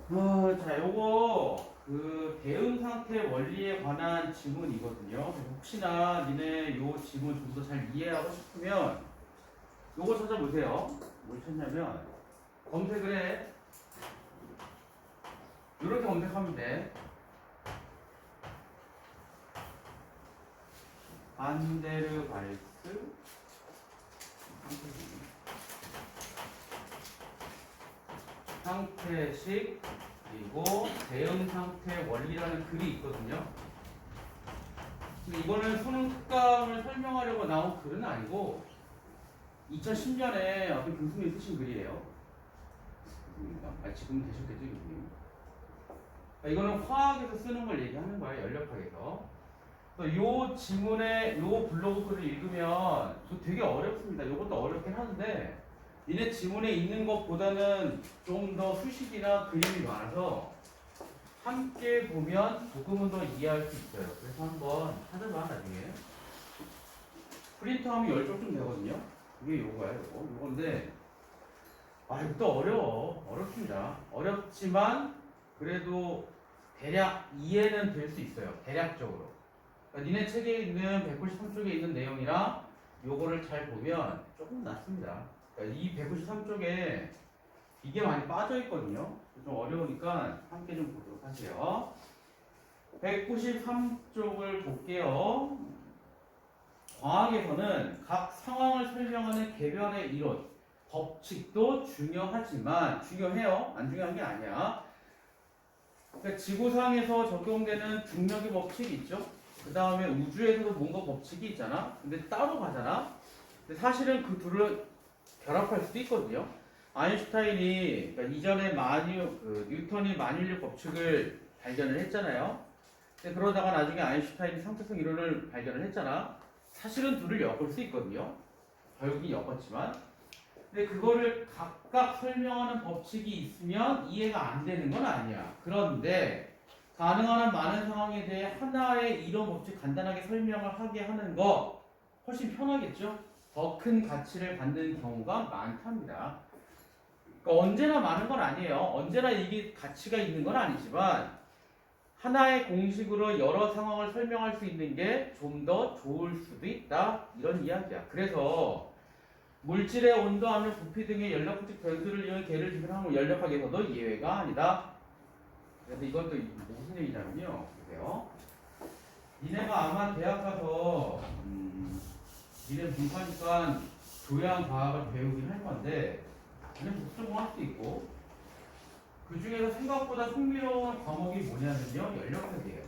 자, 요거 그 대응 상태 원리에 관한 지문이거든요. 그래서 혹시나 니네 요 지문 좀 더 잘 이해하고 싶으면 요거 찾아보세요. 뭘 찾냐면 검색을 해. 이렇게 검색하면 돼. 반데르발스 상태식 그리고 대응 상태 원리라는 글이 있거든요. 근데 이거는 수능 특강을 설명하려고 나온 글은 아니고 2010년에 어떤 교수님이 쓰신 글이에요. 지금 되셨겠죠, 교수님? 이거는 화학에서 쓰는 걸 얘기하는 거예요, 연력학에서. 요 지문에 요 블로그 글을 읽으면 되게 어렵습니다. 이것도 어렵긴 한데 니네 지문에 있는 것보다는 좀 더 수식이나 그림이 많아서 함께 보면 조금은 더 이해할 수 있어요. 그래서 한번 찾아봐 나중에. 프린트하면 10쪽쯤 되거든요. 이게 요거예요. 요건데 이것도 어렵습니다. 어렵지만 그래도 대략 이해는 될 수 있어요. 대략적으로. 그러니까 니네 책에 있는 193쪽에 있는 내용이랑 요거를 잘 보면 조금 낫습니다. 그러니까 이 193쪽에 이게 많이 빠져 있거든요. 좀 어려우니까 함께 좀 보도록 하세요. 193쪽을 볼게요. 과학에서는 각 상황을 설명하는 개변의 이론, 법칙도 중요해요. 안 중요한 게 아니야. 그러니까 지구상에서 적용되는 중력의 법칙이 있죠. 그 다음에 우주에서도 뭔가 법칙이 있잖아. 근데 따로 가잖아. 근데 사실은 그 둘을 결합할 수도 있거든요. 아인슈타인이 그러니까 이전에 뉴턴이 만유인력 법칙을 발견을 했잖아요. 근데 그러다가 나중에 아인슈타인이 상대성 이론을 발견을 했잖아. 사실은 둘을 엮을 수 있거든요. 결국은 엮었지만. 근데 그거를 각각 설명하는 법칙이 있으면 이해가 안 되는 건 아니야. 그런데 가능한 한 많은 상황에 대해 하나의 이론 법칙 간단하게 설명을 하게 하는 거 훨씬 편하겠죠? 더 큰 가치를 받는 경우가 많답니다. 그러니까 언제나 많은 건 아니에요. 언제나 이게 가치가 있는 건 아니지만 하나의 공식으로 여러 상황을 설명할 수 있는 게 좀 더 좋을 수도 있다. 이런 이야기야. 그래서 물질의 온도, 압력, 부피 등의 연력법칙 변수를 이용해 개를 기술하는 연력학에서도 예외가 아니다. 그래서 이것도 무슨 얘기냐면요. 보세요. 니네가 아마 대학 가서 니네 문과니까 교양 과학을 배우긴 할 건데 니네 국정공학 도 있고 그 중에서 생각보다 흥미로운 과목이 뭐냐면요. 연력학이에요.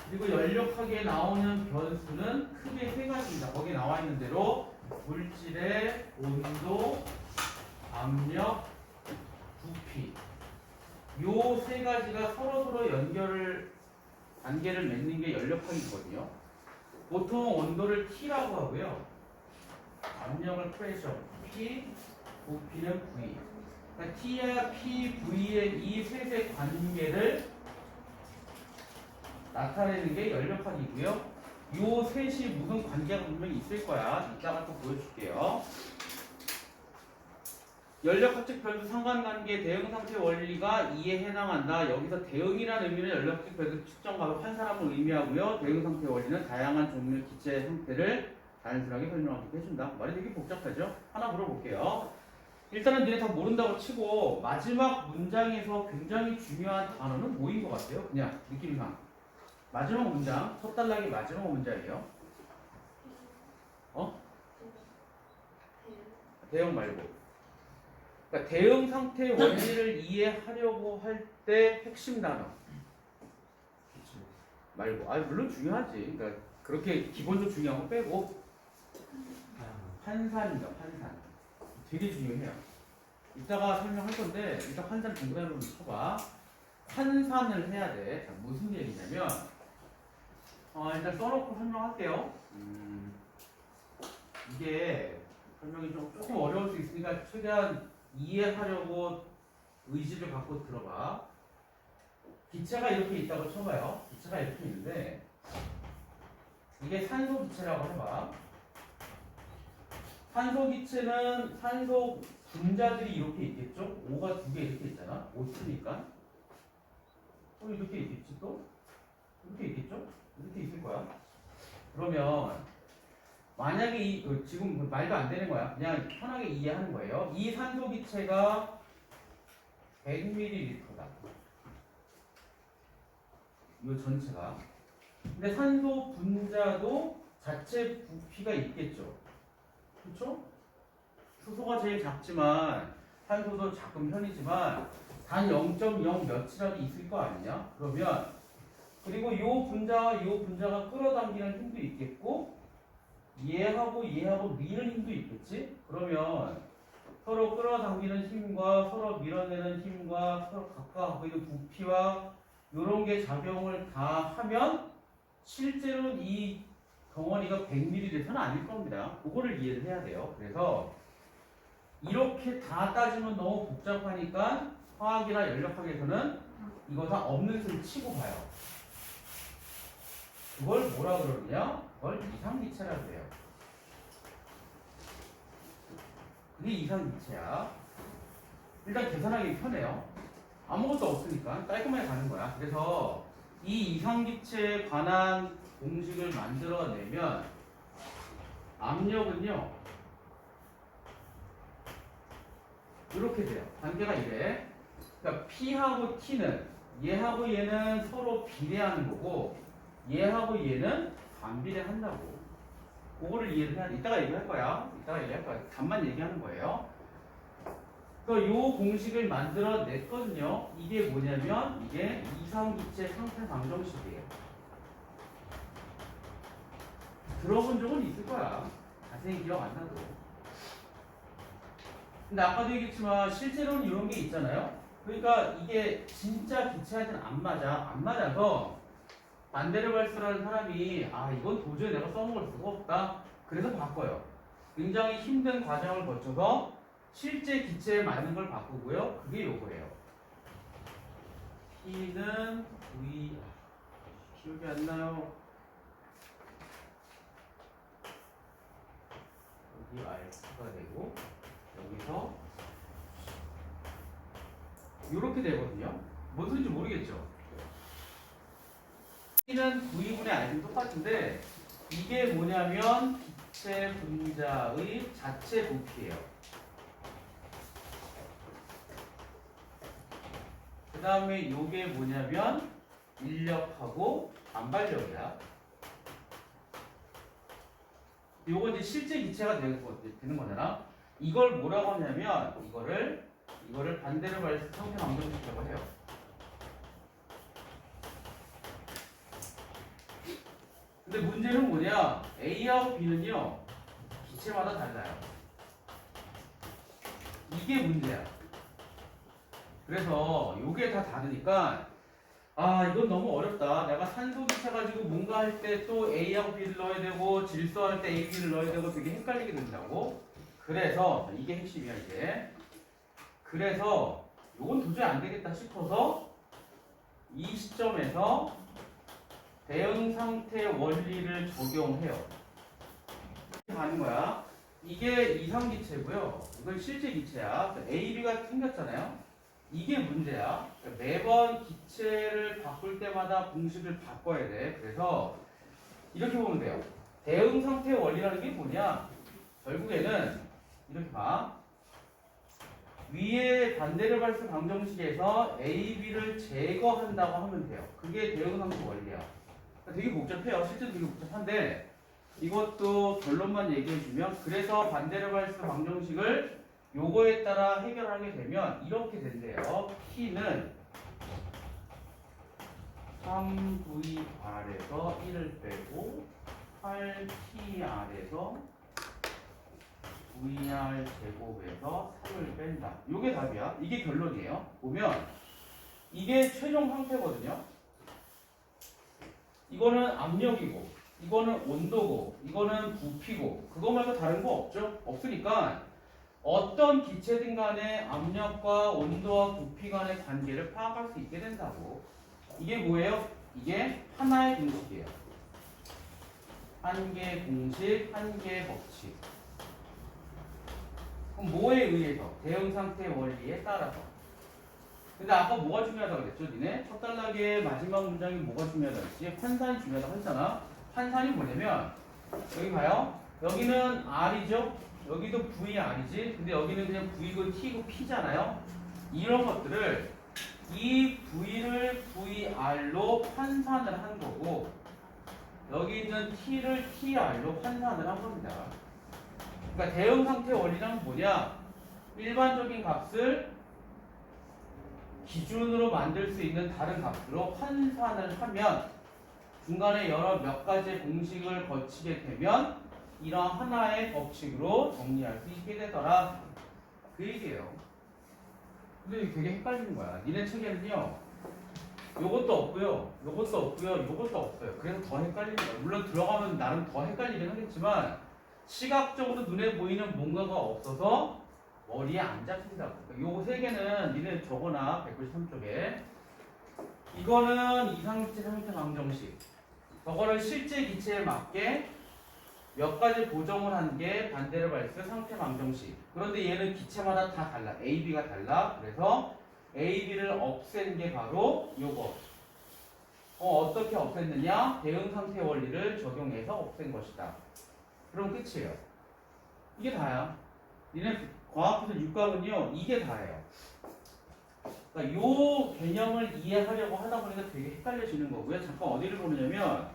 그리고 연력학에 나오는 변수는 크게 세 가지입니다. 거기에 나와 있는 대로 물질의 온도, 압력, 부피. 요 세 가지가 서로 관계를 맺는 게 연력학이거든요. 보통 온도를 T라고 하고요. 압력을 프레셔, P, 부피는 V. 그러니까 T와 P, V의 이 셋의 관계를 나타내는 게 연력학이고요. 요 셋이 무슨 관계가 분명히 있을 거야. 이따가 또 보여줄게요. 연력학적 변수 상관관계 대응 상태 원리가 이에 해당한다. 여기서 대응이라는 의미는 연력학적 변수 측정과 환산함을 의미하고요. 대응 상태 원리는 다양한 종류의 기체의 상태를 자연스럽게 설명하게 해준다. 말이 되게 복잡하죠? 하나 물어볼게요. 일단은 니네 다 모른다고 치고 마지막 문장에서 굉장히 중요한 단어는 뭐인 것 같아요? 그냥 느낌상. 마지막 문장, 첫 단락이 마지막 문장이에요. 대응 말고. 그러니까 대응 상태 원리를 이해하려고 할 때 핵심 단어 말고, 물론 중요하지. 그러니까 그렇게 기본적으로 중요한 거 빼고 환산입니다. 환산 되게 중요해요. 이따가 설명할 건데 일단 환산 동그라미로 쳐봐. 환산을 해야 돼. 자, 무슨 얘기냐면 일단 써놓고 설명할게요. 이게 설명이 조금 어려울 수 있으니까 최대한 이해하려고 의지를 갖고 들어봐. 기체가 이렇게 있다고 쳐봐요. 기체가 이렇게 있는데 이게 산소 기체라고 해봐. 산소 기체는 산소 분자들이 이렇게 있겠죠? O가 두 개 이렇게 있잖아. O 쓰니까. 또 이렇게 있겠지 또? 이렇게 있겠죠? 이렇게 있을 거야. 그러면 만약에 지금 말도 안 되는 거야. 그냥 편하게 이해하는 거예요. 이 산소 기체가 100ml다. 이 전체가. 근데 산소 분자도 자체 부피가 있겠죠. 그렇죠? 수소가 제일 작지만 산소도 작은 편이지만 단 0.0 몇이라도 있을 거 아니냐? 그러면 그리고 이 분자와 이 분자가 끌어당기는 힘도 있겠고 얘하고 미는 힘도 있겠지? 그러면 서로 끌어당기는 힘과 서로 밀어내는 힘과 서로 각각 그 부피와 이런 게 작용을 다 하면 실제로는 이 덩어리가 100ml는 아닐 겁니다. 그거를 이해를 해야 돼요. 그래서 이렇게 다 따지면 너무 복잡하니까 화학이나 연력학에서는 이거 다 없는 소리 치고 봐요. 그걸 뭐라 그러느냐? 그걸 이상기체라고 해요. 그게 이상기체야. 일단 계산하기 편해요. 아무것도 없으니까 깔끔하게 가는 거야. 그래서 이 이상기체에 관한 공식을 만들어내면 압력은요 이렇게 돼요. 관계가 이래. 그러니까 P하고 T는 얘하고 얘는 서로 비례하는 거고 얘하고 얘는 반비례한다고. 그거를 이해를 해야 돼. 이따가 얘기할 거야. 이따가 얘기할 거야. 답만 얘기하는 거예요. 그러니까 요 공식을 만들어 냈거든요. 이게 뭐냐면 이게 이상기체 상태 방정식이에요. 들어본 적은 있을 거야. 자세히 기억 안 나도. 근데 아까도 얘기했지만 실제로는 이런 게 있잖아요. 그러니까 이게 진짜 기체한테는 안 맞아. 안 맞아서 반데르발스라는 사람이 이건 도저히 내가 써먹을 수가 없다. 그래서 바꿔요. 굉장히 힘든 과정을 거쳐서 실제 기체에 맞는 걸 바꾸고요. 그게 요거예요. P는 V 기억이 안 나요. 여기 R가 되고 여기서 이렇게 되거든요. 뭔 소리인지 모르겠죠? P는 V분의 R은 똑같은데 이게 뭐냐면 기체 분자의 자체 부피예요. 그 다음에 요게 뭐냐면 인력하고 반발력이야. 요거 이제 실제 기체가 되는 거잖아. 이걸 뭐라고 하냐면 이거를 반데르발스 상태 방정식이라고 해요. 근데 문제는 뭐냐? A하고 B는요 기체마다 달라요. 이게 문제야. 그래서 요게 다 다르니까 이건 너무 어렵다. 내가 산소 기체 가지고 뭔가 할 때 또 A하고 B를 넣어야 되고 질소할 때 A, B를 넣어야 되고 되게 헷갈리게 된다고. 그래서 이게 핵심이야 이게. 그래서 요건 도저히 안 되겠다 싶어서 이 시점에서 대응 상태 원리를 적용해요. 하는 거야. 이게 이상 기체고요. 이건 실제 기체야. A, B가 생겼잖아요. 이게 문제야. 매번 기체를 바꿀 때마다 공식을 바꿔야 돼. 그래서 이렇게 보면 돼요. 대응 상태 원리라는 게 뭐냐? 결국에는 이렇게 봐. 위에 반데르발스 방정식에서 A, B를 제거한다고 하면 돼요. 그게 대응 상태 원리야. 되게 복잡해요. 실제로 되게 복잡한데 이것도 결론만 얘기해주면 그래서 반데르발스 방정식을 요거에 따라 해결하게 되면 이렇게 된대요. P는 3VR에서 1을 빼고 8PR에서 VR 제곱에서 3을 뺀다. 요게 답이야. 이게 결론이에요. 보면 이게 최종 상태거든요. 이거는 압력이고 이거는 온도고 이거는 부피고 그거 말고 다른 거 없죠? 없으니까 어떤 기체든 간에 압력과 온도와 부피 간의 관계를 파악할 수 있게 된다고. 이게 뭐예요? 이게 하나의 공식이에요. 한 개의 공식, 한 개의 법칙. 그럼 뭐에 의해서? 대응 상태 원리에 따라서. 근데 아까 뭐가 중요하다고 그랬죠? 니네 첫 단락의 마지막 문장이 뭐가 중요하다고 그랬지? 환산이 중요하다고 했잖아. 환산이 뭐냐면 여기 봐요. 여기는 R이죠? 여기도 VR이지? 근데 여기는 그냥 V고 T고 P잖아요? 이런 것들을 이 V를 VR로 환산을 한 거고 여기 있는 T를 TR로 환산을 한 겁니다. 그러니까 대응 상태 원리는 뭐냐? 일반적인 값을 기준으로 만들 수 있는 다른 값으로 환산을 하면 중간에 여러 몇 가지 공식을 거치게 되면 이런 하나의 법칙으로 정리할 수 있게 되더라. 그 얘기예요. 근데 이게 되게 헷갈리는 거야. 니네 책에는요. 요것도 없고요. 요것도 없고요. 요것도 없어요. 그래서 더 헷갈리는 거야. 물론 들어가면 나름 더 헷갈리긴 하겠지만 시각적으로 눈에 보이는 뭔가가 없어서 머리에 안 잡힌다고. 요 세 개는 니네 적어놔. 193쪽에. 이거는 이상기체 상태 방정식. 저거를 실제 기체에 맞게 몇 가지 보정을 한 게 반대로 발수 상태 방정식. 그런데 얘는 기체마다 다 달라. A, B가 달라. 그래서 A, B를 없앤 게 바로 요거. 어떻게 없앴느냐? 대응 상태 원리를 적용해서 없앤 것이다. 그럼 끝이에요. 이게 다야. 니네 과학기술 육각은요, 이게 다예요. 그러니까 요 개념을 이해하려고 하다 보니까 되게 헷갈려지는 거고요. 잠깐 어디를 보느냐면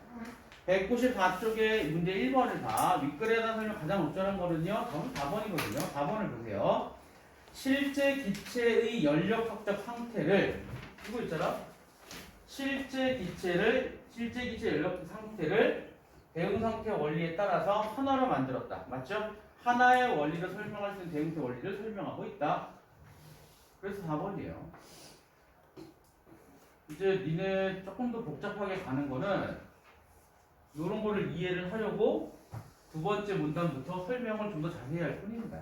194쪽에 문제 1번을 봐. 윗글에 대한 설명 가장 적절한 거는요. 저는 4번이거든요. 4번을 보세요. 실제 기체의 연력학적 상태를 이거 있잖아. 실제 기체 연력 상태를 대응 상태 원리에 따라서 하나로 만들었다. 맞죠? 하나의 원리를 설명할 수 있는 대응 상태 원리를 설명하고 있다. 그래서 4번이에요. 이제 니네 조금 더 복잡하게 가는 거는 이런 거를 이해를 하려고 두 번째 문단부터 설명을 좀 더 자세히 할 뿐입니다.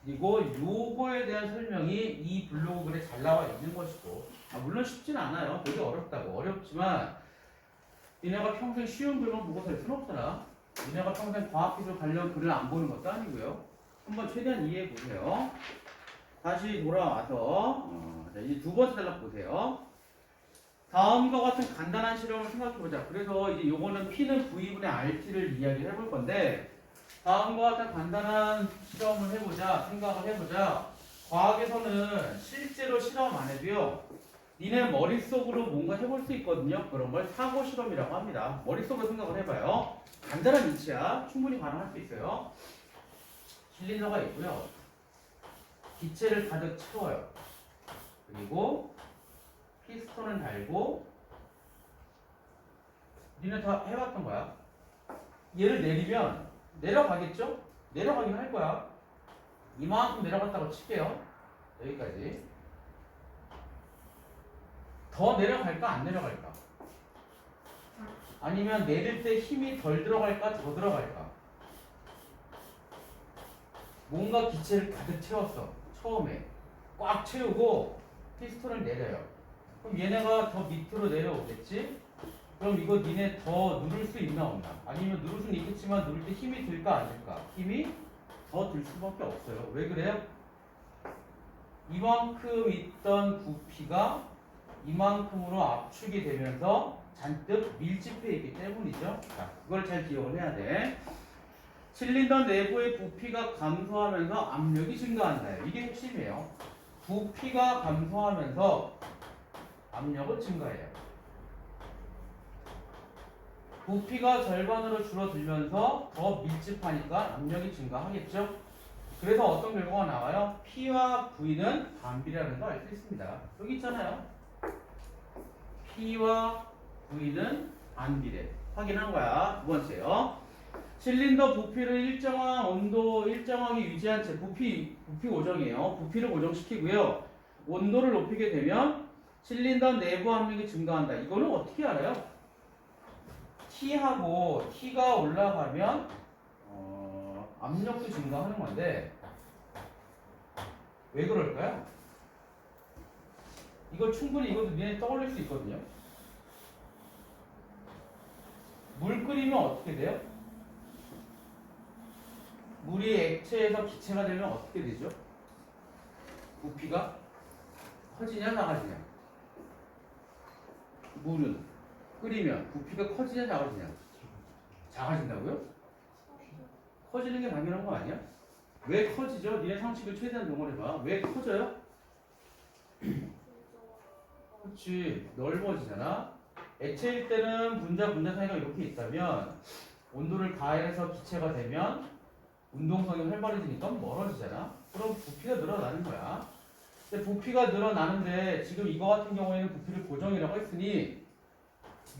그리고 요거에 대한 설명이 이 블로그 글에 잘 나와 있는 것이고 물론 쉽진 않아요. 되게 어렵다고. 어렵지만 니네가 평생 쉬운 글만 보고 살 수는 없잖아. 니네가 평생 과학기술 관련 글을 안 보는 것도 아니고요. 한번 최대한 이해해 보세요. 다시 돌아와서 이제 두 번째 단락 보세요. 다음과 같은 간단한 실험을 생각해보자. 그래서 이제 요거는 P는 V분의 RT를 이야기를 해볼 건데 다음과 같은 간단한 실험을 해보자. 생각을 해보자. 과학에서는 실제로 실험 안 해도요. 니네 머릿속으로 뭔가 해볼 수 있거든요. 그런 걸 사고 실험이라고 합니다. 머릿속으로 생각을 해봐요. 간단한 이치야. 충분히 가능할 수 있어요. 실린더가 있고요. 기체를 가득 채워요. 그리고 피스톤을 달고 니네 다 해봤던 거야. 얘를 내리면 내려가겠죠? 내려가긴 할 거야. 이만큼 내려갔다고 칠게요. 여기까지. 더 내려갈까 안 내려갈까? 아니면 내릴 때 힘이 덜 들어갈까 더 들어갈까? 뭔가 기체를 가득 채웠어. 처음에 꽉 채우고 피스톤을 내려요. 그럼 얘네가 더 밑으로 내려오겠지? 그럼 이거 니네 더 누를 수 있나 없나? 아니면 누를 수는 있겠지만 누를 때 힘이 들까 안 들까? 힘이 더 들 수밖에 없어요. 왜 그래요? 이만큼 있던 부피가 이만큼으로 압축이 되면서 잔뜩 밀집해 있기 때문이죠. 자, 그걸 잘 기억을 해야 돼. 실린더 내부의 부피가 감소하면서 압력이 증가한다. 이게 핵심이에요. 부피가 감소하면서 압력은 증가해요. 부피가 절반으로 줄어들면서 더 밀집하니까 압력이 증가하겠죠. 그래서 어떤 결과가 나와요? P와 V는 반비례라는 걸 알 수 있습니다. 여기 있잖아요. P와 V는 반비례. 확인한 거야. 두 번째요. 실린더 부피를 일정한 온도, 일정하게 유지한 채 부피 고정이에요. 부피를 고정시키고요. 온도를 높이게 되면 실린더 내부 압력이 증가한다. 이거는 어떻게 알아요? T하고 T가 올라가면 압력도 증가하는 건데 왜 그럴까요? 이거 충분히 이것도 니네 떠올릴 수 있거든요. 물 끓이면 어떻게 돼요? 물이 액체에서 기체가 되면 어떻게 되죠? 부피가 커지냐 작아지냐? 물은 끓이면 부피가 커지냐 작아지냐? 작아진다고요? 커지는 게 당연한 거 아니야? 왜 커지죠? 니네 상식을 최대한 동원해봐. 왜 커져요? 그렇지, 넓어지잖아. 액체일 때는 분자 사이가 이렇게 있다면 온도를 가해서 기체가 되면 운동성이 활발해지니까 멀어지잖아. 그럼 부피가 늘어나는 거야. 근데 부피가 늘어나는데 지금 이거 같은 경우에는 부피를 고정이라고 했으니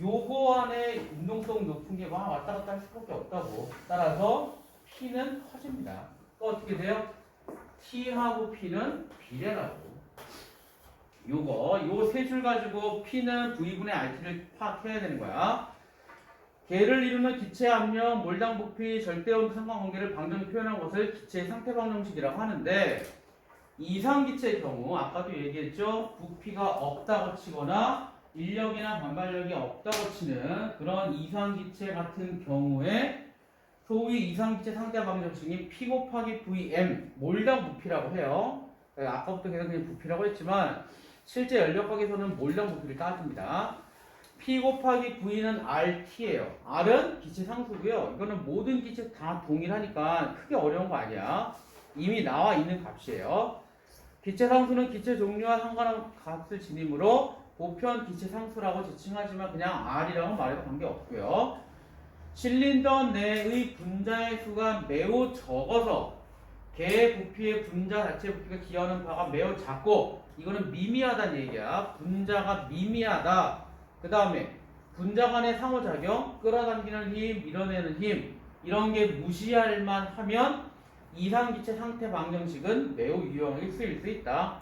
요거 안에 운동성 높은 게 막 왔다 갔다 할 수밖에 없다고. 따라서 P는 커집니다. 또 어떻게 돼요? T하고 P는 비례라고. 요 세 줄 가지고 P는 V분의 RT를 파악해야 되는 거야. 개를 이루는 기체 압력, 몰당 부피, 절대온도 상관관계를 방정히 표현한 것을 기체의 상태 방정식이라고 하는데 이상기체의 경우 아까도 얘기했죠. 부피가 없다고 치거나 인력이나 반발력이 없다고 치는 그런 이상기체 같은 경우에 소위 이상기체 상태 방정식인 P 곱하기 VM 몰당 부피라고 해요. 아까부터 계속 그냥 부피라고 했지만 실제 연력학에서는 몰당 부피를 따집니다. P 곱하기 V는 RT예요. R은 기체 상수고요. 이거는 모든 기체 다 동일하니까 크게 어려운 거 아니야. 이미 나와 있는 값이에요. 기체 상수는 기체 종류와 상관없는 값을 지니므로 보편 기체 상수라고 지칭하지만 그냥 R이라고 말해도 관계없고요. 실린더 내의 분자의 수가 매우 적어서 개 부피의 분자 자체 부피가 기여하는 바가 매우 작고 이거는 미미하다는 얘기야. 분자가 미미하다. 그 다음에 분자 간의 상호작용, 끌어당기는 힘, 밀어내는 힘 이런 게 무시할만 하면 이상기체 상태 방정식은 매우 유용하게 쓰일 수 있다.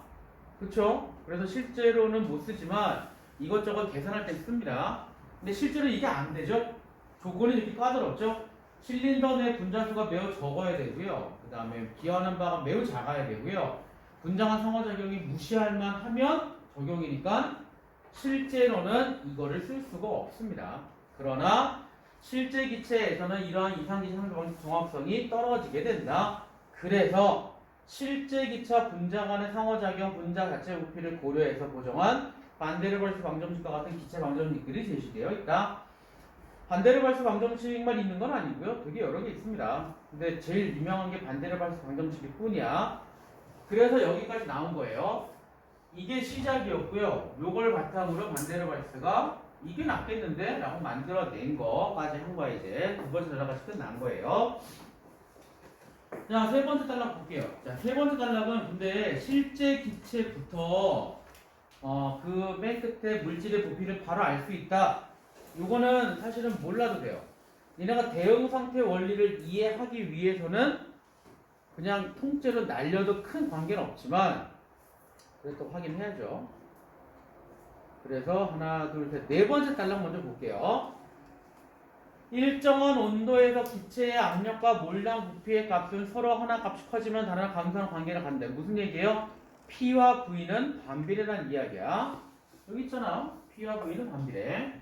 그쵸? 그래서 실제로는 못 쓰지만 이것저것 계산할 때 씁니다. 근데 실제로 이게 안 되죠? 조건이 이렇게 까다롭죠? 실린더 내 분자수가 매우 적어야 되고요. 그 다음에 기여하는 바가 매우 작아야 되고요. 분자 간 상호작용이 무시할만 하면 적용이니까 실제로는 이거를 쓸 수가 없습니다. 그러나 실제 기체에서는 이러한 이상기체 상태 방정식 종합성이 떨어지게 된다. 그래서 실제 기차 분자 간의 상호작용, 분자 자체 부피를 고려해서 보정한 반데르발스 방정식과 같은 기체 방정식들이 제시되어 있다. 반데르발스 방정식만 있는 건 아니고요. 되게 여러 개 있습니다. 근데 제일 유명한 게 반데르발스 방정식일 뿐이야. 그래서 여기까지 나온 거예요. 이게 시작이었고요. 요걸 바탕으로 반데르발스가 이게 낫겠는데? 라고 만들어낸 거까지 한 거야. 이제 두 번째 단락까지 끝난 거예요. 자, 세 번째 단락 볼게요. 자, 세 번째 단락은 근데 실제 기체부터 그 맨 끝에 물질의 부피를 바로 알 수 있다. 요거는 사실은 몰라도 돼요. 니네가 대응 상태 원리를 이해하기 위해서는 그냥 통째로 날려도 큰 관계는 없지만 그래도 확인해야죠. 그래서 하나, 둘, 셋, 네 번째 단락 먼저 볼게요. 일정한 온도에서 기체의 압력과 몰당 부피의 값은 서로 하나 값이 커지면 다른 하나 감소하는 관계를 갖는다. 무슨 얘기예요? P와 V는 반비례라는 이야기야. 여기 있잖아. P와 V는 반비례.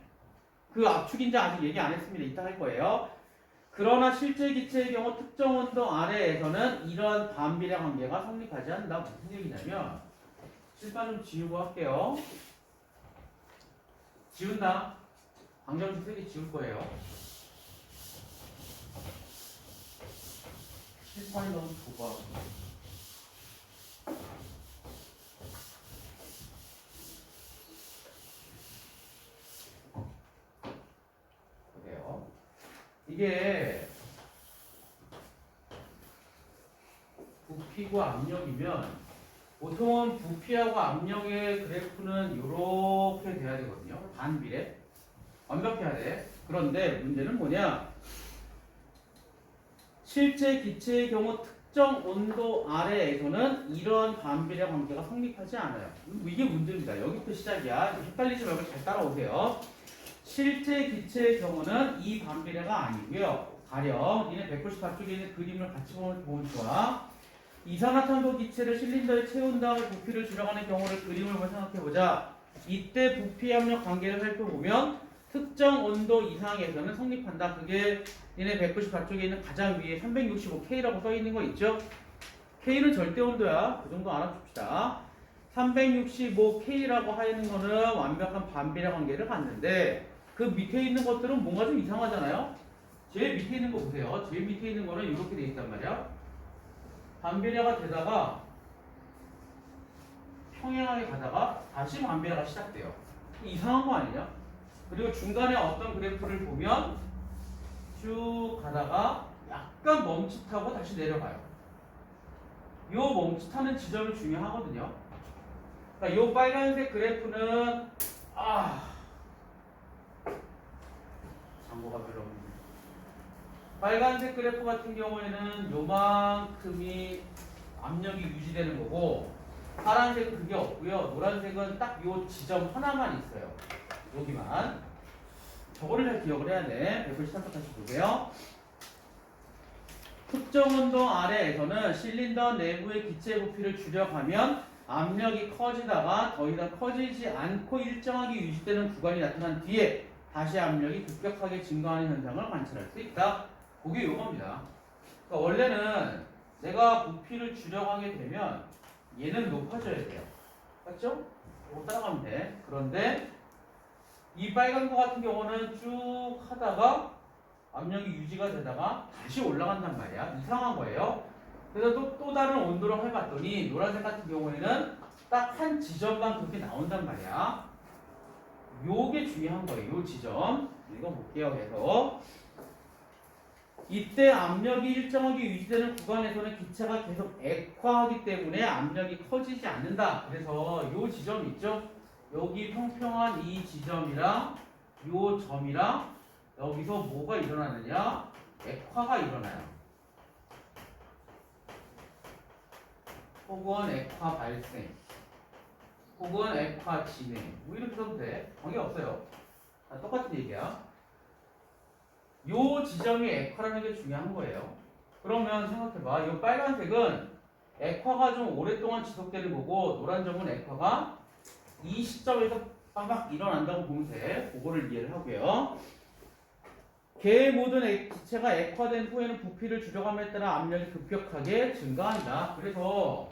그 압축인지 아직 얘기 안 했습니다. 이따 할 거예요. 그러나 실제 기체의 경우 특정 온도 아래에서는 이러한 반비례 관계가 성립하지 않는다. 무슨 얘기냐면 실판 좀 지우고 할게요. 지운다. 방정식 3개 지울 거예요. 실판이 너무 좁아. 그래요. 이게 부피고 압력이면 보통은 부피하고 압력의 그래프는 이렇게 돼야 되거든요. 반비례. 완벽해야 돼. 그런데 문제는 뭐냐? 실제 기체의 경우 특정 온도 아래에서는 이러한 반비례 관계가 성립하지 않아요. 이게 문제입니다. 여기부터 시작이야. 헷갈리지 말고 잘 따라오세요. 실제 기체의 경우는 이 반비례가 아니고요. 가령 니네 194쪽에 있는 그림을 같이 보면 좋아. 이산화탄소 기체를 실린더에 채운 다음에 부피를 줄여가는 경우를 그림을 한번 생각해보자. 이때 부피 압력 관계를 살펴보면 특정 온도 이상에서는 성립한다. 그게 얘네 194쪽에 있는 가장 위에 365K라고 써 있는 거 있죠? K는 절대 온도야. 그 정도 알아둡시다. 365K라고 하는 거는 완벽한 반비례 관계를 갖는데 그 밑에 있는 것들은 뭔가 좀 이상하잖아요. 제일 밑에 있는 거 보세요. 제일 밑에 있는 거는 이렇게 돼 있단 말이야. 반비례가 되다가 평행하게 가다가 다시 반비례가 시작돼요. 이상한 거 아니냐? 그리고 중간에 어떤 그래프를 보면 쭉 가다가 약간 멈칫하고 다시 내려가요. 요 멈칫하는 지점이 중요하거든요. 그러니까 요 빨간색 그래프는 장고가 별로 없네. 빨간색 그래프 같은 경우에는 요만큼이 압력이 유지되는 거고 파란색은 그게 없고요. 노란색은 딱 요 지점 하나만 있어요. 여기만. 저거를 잘 기억을 해야 돼. 193쪽 다시 보세요. 특정 온도 아래에서는 실린더 내부의 기체 부피를 줄여가면 압력이 커지다가 더 이상 커지지 않고 일정하게 유지되는 구간이 나타난 뒤에 다시 압력이 급격하게 증가하는 현상을 관찰할 수 있다. 그게 요겁니다. 그러니까 원래는 내가 부피를 줄여가게 되면 얘는 높아져야 돼요. 맞죠? 이거 따라가면 돼. 그런데 이 빨간 거 같은 경우는 쭉 하다가 압력이 유지가 되다가 다시 올라간단 말이야. 이상한 거예요. 그래서 또 다른 온도로 해봤더니 노란색 같은 경우에는 딱 한 지점만 그렇게 나온단 말이야. 요게 중요한 거예요. 요 지점. 읽어볼게요. 그래서 이때 압력이 일정하게 유지되는 구간에서는 기체가 계속 액화하기 때문에 압력이 커지지 않는다. 그래서 요 지점 있죠? 여기 평평한 이 지점이랑 요 점이랑 여기서 뭐가 일어나느냐? 액화가 일어나요. 혹은 액화 발생, 혹은 액화 진행. 뭐 이렇게 써도 돼. 관계없어요. 다 똑같은 얘기야. 요 지점이 액화라는 게 중요한 거예요. 그러면 생각해봐. 요 빨간색은 액화가 좀 오랫동안 지속되는 거고 노란 점은 액화가 이 시점에서 빠박 일어난다고 보면 돼. 그거를 이해를 하고요. 개 모든 기체가 액화된 후에는 부피를 줄여감에 따라 압력이 급격하게 증가한다. 그래서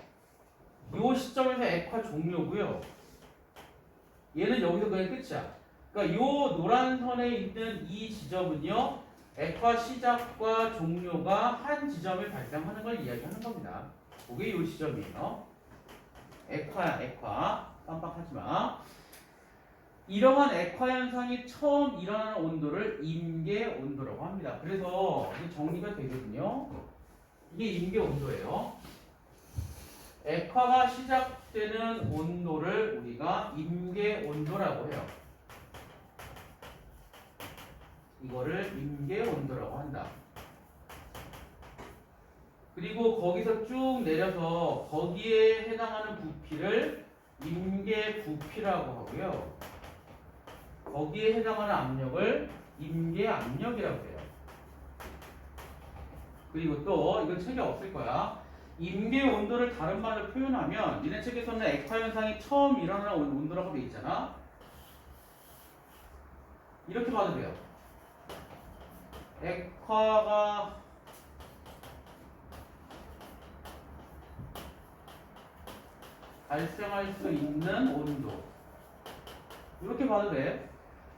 이 시점에서 액화 종료고요. 얘는 여기서 그냥 끝이야. 그러니까 이 노란 선에 있는 이 지점은요. 액화 시작과 종료가 한 지점에 발생하는 걸 이야기하는 겁니다. 그게 이 지점이에요. 액화야, 액화. 깜빡하지 마. 이러한 액화 현상이 처음 일어나는 온도를 임계 온도라고 합니다. 그래서 이게 정리가 되거든요. 이게 임계 온도예요. 액화가 시작되는 온도를 우리가 임계 온도라고 해요. 이거를 임계 온도라고 한다. 그리고 거기서 쭉 내려서 거기에 해당하는 부피를 임계 부피라고 하고요. 거기에 해당하는 압력을 임계 압력이라고 해요. 그리고 또 이건 책에 없을 거야. 임계 온도를 다른 말로 표현하면 니네 책에서는 액화 현상이 처음 일어나는 온도라고 돼 있잖아. 이렇게 봐도 돼요. 액화가 발생할 수 있는 온도. 이렇게 봐도 돼.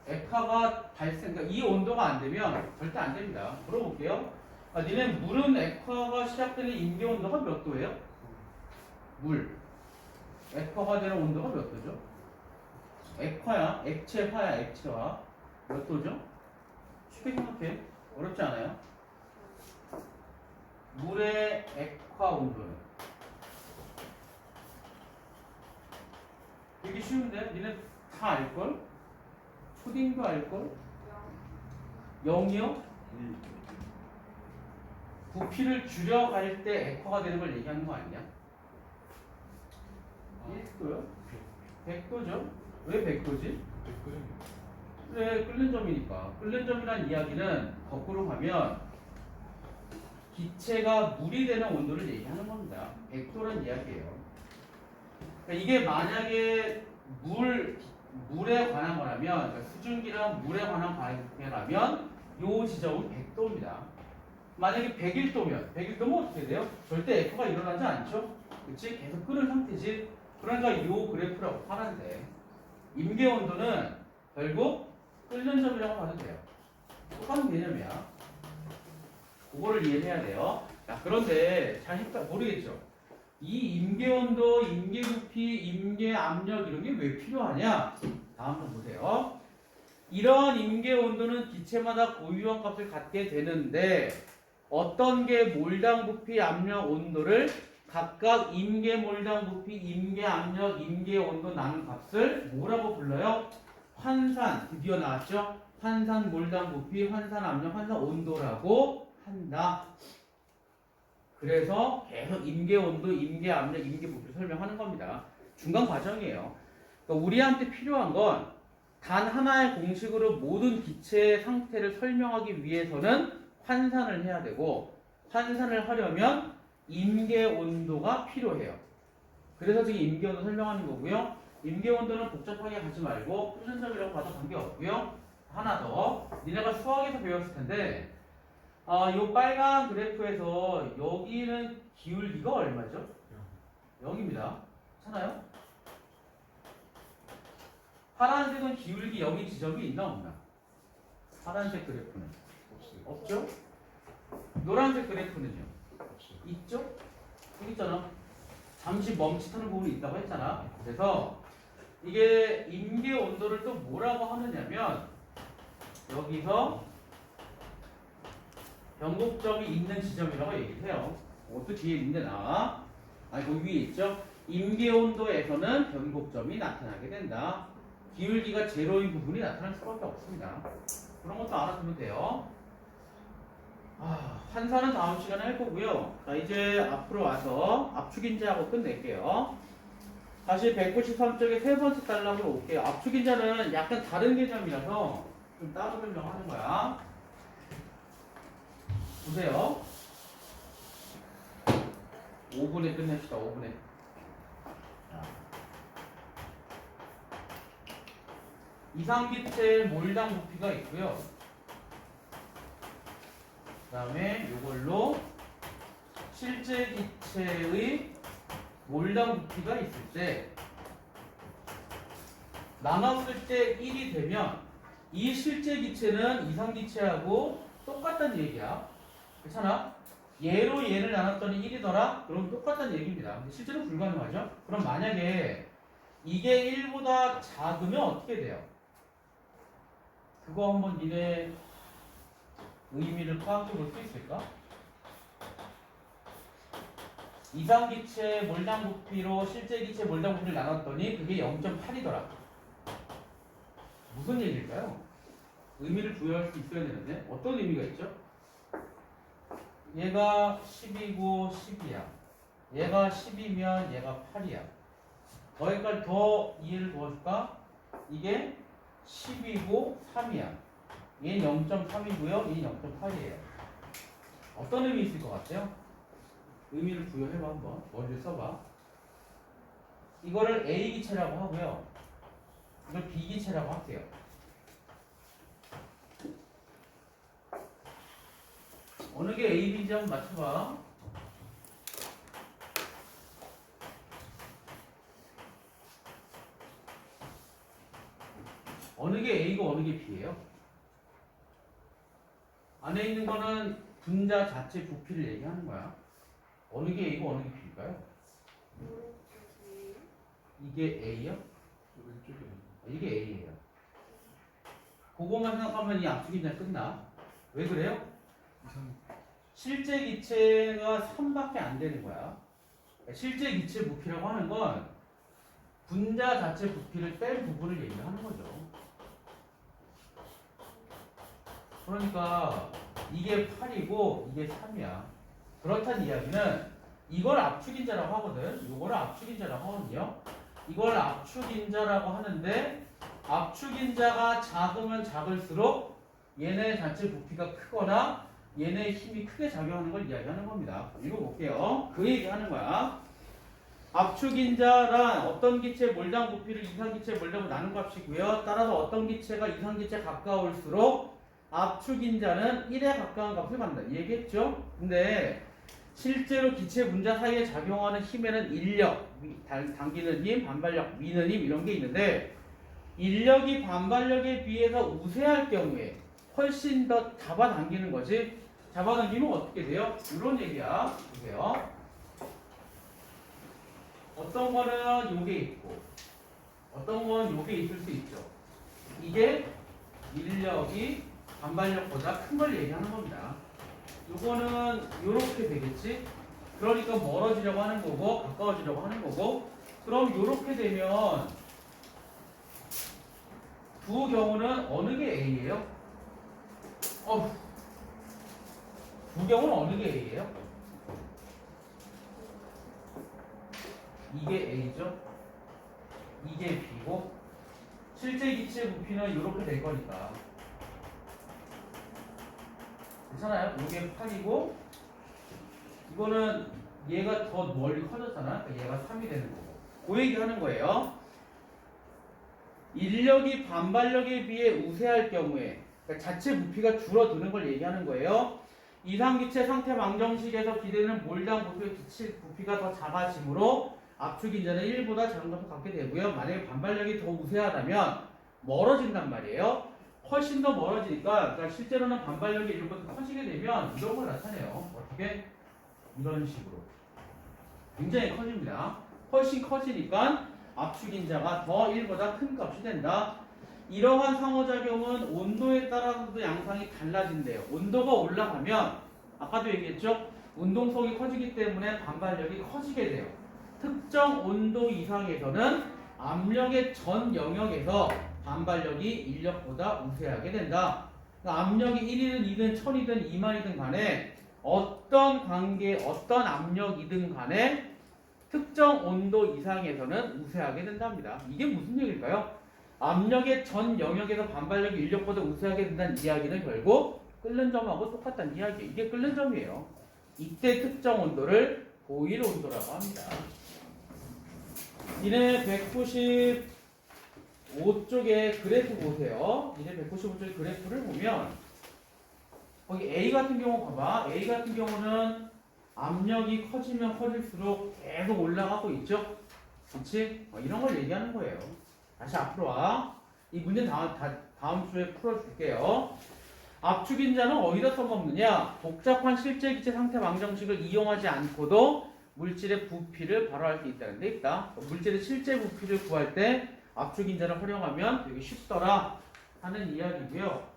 액화가 발생, 그러니까 이 온도가 안 되면 절대 안 됩니다. 물어볼게요. 니네 물은 액화가 시작되는 임계 온도가 몇 도예요? 물. 액화가 되는 온도가 몇 도죠? 액화야, 액체화야, 액체화. 몇 도죠? 쉽게 생각해. 어렵지 않아요? 물의 액화 온도는 되게 쉬운데? 니네 다 알걸? 초딩도 알걸? 0이요? 부피를 줄여갈 때 액화가 되는 걸 얘기하는 거 아니냐? 1도요? 100도죠? 왜 100도지? 그래, 끓는 점이니까. 끓는 점이란 이야기는 거꾸로 가면 기체가 물이 되는 온도를 얘기하는 겁니다. 100도란 이야기예요. 그러니까 이게 만약에 물에 관한 거라면, 그러니까 수증기랑 물에 관한 관계라면 요 지점은 100도입니다. 만약에 101도면 어떻게 돼요? 절대 F가 일어나지 않죠? 그치? 계속 끓은 상태지. 그러니까 요 그래프라고 하는데 임계 온도는 결국 끓는 점이라고 봐도 돼요. 똑같은 개념이야. 그거를 이해해야 돼요. 자, 그런데 잘 모르겠죠? 이 임계 온도, 임계 부피, 임계 압력 이런 게 왜 필요하냐? 다음 번 보세요. 이러한 임계 온도는 기체마다 고유한 값을 갖게 되는데 어떤 게 몰당 부피, 압력, 온도를 각각 임계 몰당 부피, 임계 압력, 임계 온도 나눈 값을 뭐라고 불러요? 환산. 드디어 나왔죠? 환산 몰당 부피, 환산 압력, 환산 온도라고 한다. 그래서 계속 임계 온도, 임계 압력, 임계 부피를 설명하는 겁니다. 중간 과정이에요. 그러니까 우리한테 필요한 건 단 하나의 공식으로 모든 기체의 상태를 설명하기 위해서는 환산을 해야 되고 환산을 하려면 임계 온도가 필요해요. 그래서 지금 임계 온도 설명하는 거고요. 임계 온도는 복잡하게 가지 말고 표준점이라고 봐도 관계없고요. 하나 더. 니네가 수학에서 배웠을 텐데 요 빨간 그래프에서 여기는 기울기가 얼마죠? 0입니다. 괜찮아요? 파란색은 기울기 0인 지점이 있나 없나? 파란색 그래프는 없죠? 노란색 그래프는요? 있죠? 여기 있잖아. 잠시 멈칫하는 부분이 있다고 했잖아. 그래서 이게 임계 온도를 또 뭐라고 하느냐면 여기서 변곡점이 있는 지점이라고 얘기를 해요. 그것도 뒤에 있는데 나와. 거기 위에 있죠? 임계 온도에서는 변곡점이 나타나게 된다. 기울기가 제로인 부분이 나타날 수밖에 없습니다. 그런 것도 알아두면 돼요. 환산은 다음 시간에 할 거고요. 자, 이제 앞으로 와서 압축인자하고 끝낼게요. 다시 193쪽의 세 번째 달락으로 올게요. 압축인자는 약간 다른 개념이라서 좀 따로 설명하는 거야. 보세요. 5분에 끝냅시다. 5분에. 이상기체의 몰당 부피가 있고요. 그 다음에 이걸로 실제 기체의 몰당 부피가 있을 때 나눴을 때 1이 되면 이 실제 기체는 이상 기체하고 똑같다는 얘기야. 괜찮아? 얘로 얘를 나눴더니 1이더라? 그럼 똑같다는 얘기입니다. 근데 실제로 불가능하죠? 그럼 만약에 이게 1보다 작으면 어떻게 돼요? 그거 한번 니네 의미를 파악해 볼 수 있을까? 이상 기체 몰당 부피로 실제 기체 몰당 부피를 나눴더니 그게 0.8이더라. 무슨 얘기일까요? 의미를 부여할 수 있어야 되는데 어떤 의미가 있죠? 얘가 10이고 10이야. 얘가 10이면 얘가 8이야. 거기까지 더 이해를 도와줄까? 이게 10이고 3이야. 얘는 0.3이고요. 얘는 0.8이에요. 어떤 의미 있을 것 같아요? 의미를 부여해봐 한번. 머리를 써봐. 이거를 A 기체라고 하고요. 이걸 B 기체라고 할게요. 어느 게 A, B인지 한번 맞춰봐. 어느 게 A고 어느 게 B예요? 안에 있는 거는 분자 자체 부피를 얘기하는 거야. 어느 게 A고 어느 게 B일까요? 이게 A요? 이게 A예요. 그거만 생각하면 이 압축인자 끝나. 왜 그래요? 실제 기체가 3밖에 안 되는 거야. 실제 기체 부피라고 하는 건 분자 자체 부피를 뺀 부분을 얘기하는 거죠. 그러니까 이게 8이고 이게 3이야. 그렇다는 이야기는 이걸 압축인자라고 하거든. 이걸 압축인자라고 하거든요. 이걸 압축인자라고 하는데 압축인자가 작으면 작을수록 얘네 자체 부피가 크거나 얘네 힘이 크게 작용하는 걸 이야기하는 겁니다. 읽어볼게요. 그 얘기하는 거야. 압축인자란 어떤 기체의 몰당 부피를 이상기체의 몰당으로 나눈 값이고요. 따라서 어떤 기체가 이상기체에 가까울수록 압축인자는 1에 가까운 값을 갖는다. 얘기했죠? 근데 실제로 기체 분자 사이에 작용하는 힘에는 인력, 당기는 힘, 반발력, 미는 힘 이런 게 있는데 인력이 반발력에 비해서 우세할 경우에 훨씬 더 잡아당기는 거지. 잡아당기면 어떻게 돼요? 이런 얘기야. 보세요. 어떤 거는 요게 있고 어떤 건 요게 있을 수 있죠. 이게 인력이 반발력보다 큰 걸 얘기하는 겁니다. 요거는 요렇게 되겠지. 그러니까 멀어지려고 하는 거고 가까워지려고 하는 거고. 그럼 요렇게 되면 두 경우는 어느 게 A예요? 두 경우는 어느 게 A예요? 이게 A죠. 이게 B고 실제 기체 부피는 이렇게 될 거니까 괜찮아요? 이게 8이고 이거는 얘가 더 멀리 커졌잖아. 그러니까 얘가 3이 되는 거고 그 얘기 하는 거예요. 인력이 반발력에 비해 우세할 경우에 그러니까 자체 부피가 줄어드는 걸 얘기하는 거예요. 이상기체 상태 방정식에서 기대는 몰당 부피가 더 작아지므로 압축인자는 1보다 작은 것을 갖게 되고요. 만약에 반발력이 더 우세하다면 멀어진단 말이에요. 훨씬 더 멀어지니까 그러니까 실제로는 반발력이 이렇게 커지게 되면 이런 걸 나타내요. 어떻게? 이런 식으로 굉장히 커집니다. 훨씬 커지니까 압축인자가 더 1보다 큰 값이 된다. 이러한 상호작용은 온도에 따라서도 양상이 달라진대요. 온도가 올라가면 아까도 얘기했죠. 운동성이 커지기 때문에 반발력이 커지게 돼요. 특정 온도 이상에서는 압력의 전 영역에서 반발력이 인력보다 우세하게 된다. 그러니까 압력이 1이든 2든 1000이든 2만이든 간에 어떤 관계, 어떤 압력이든 간에 특정 온도 이상에서는 우세하게 된답니다. 이게 무슨 얘기일까요? 압력의 전 영역에서 반발력이 인력보다 우세하게 된다는 이야기는 결국 끓는 점하고 똑같다는 이야기예요. 이게 끓는 점이에요. 이때 특정 온도를 보일 온도라고 합니다. 니네 195쪽에 그래프 보세요. 니네 195쪽에 그래프를 보면 거기 A 같은 경우 봐봐. A 같은 경우는 압력이 커지면 커질수록 계속 올라가고 있죠. 그렇지? 이런 걸 얘기하는 거예요. 다시 앞으로 와. 이 문제 다음 주에 풀어줄게요. 압축인자는 어디다 써먹느냐? 복잡한 실제 기체 상태 방정식을 이용하지 않고도 물질의 부피를 발휘할 수 있다는 데 있다. 물질의 실제 부피를 구할 때 압축인자를 활용하면 되게 쉽더라 하는 이야기고요.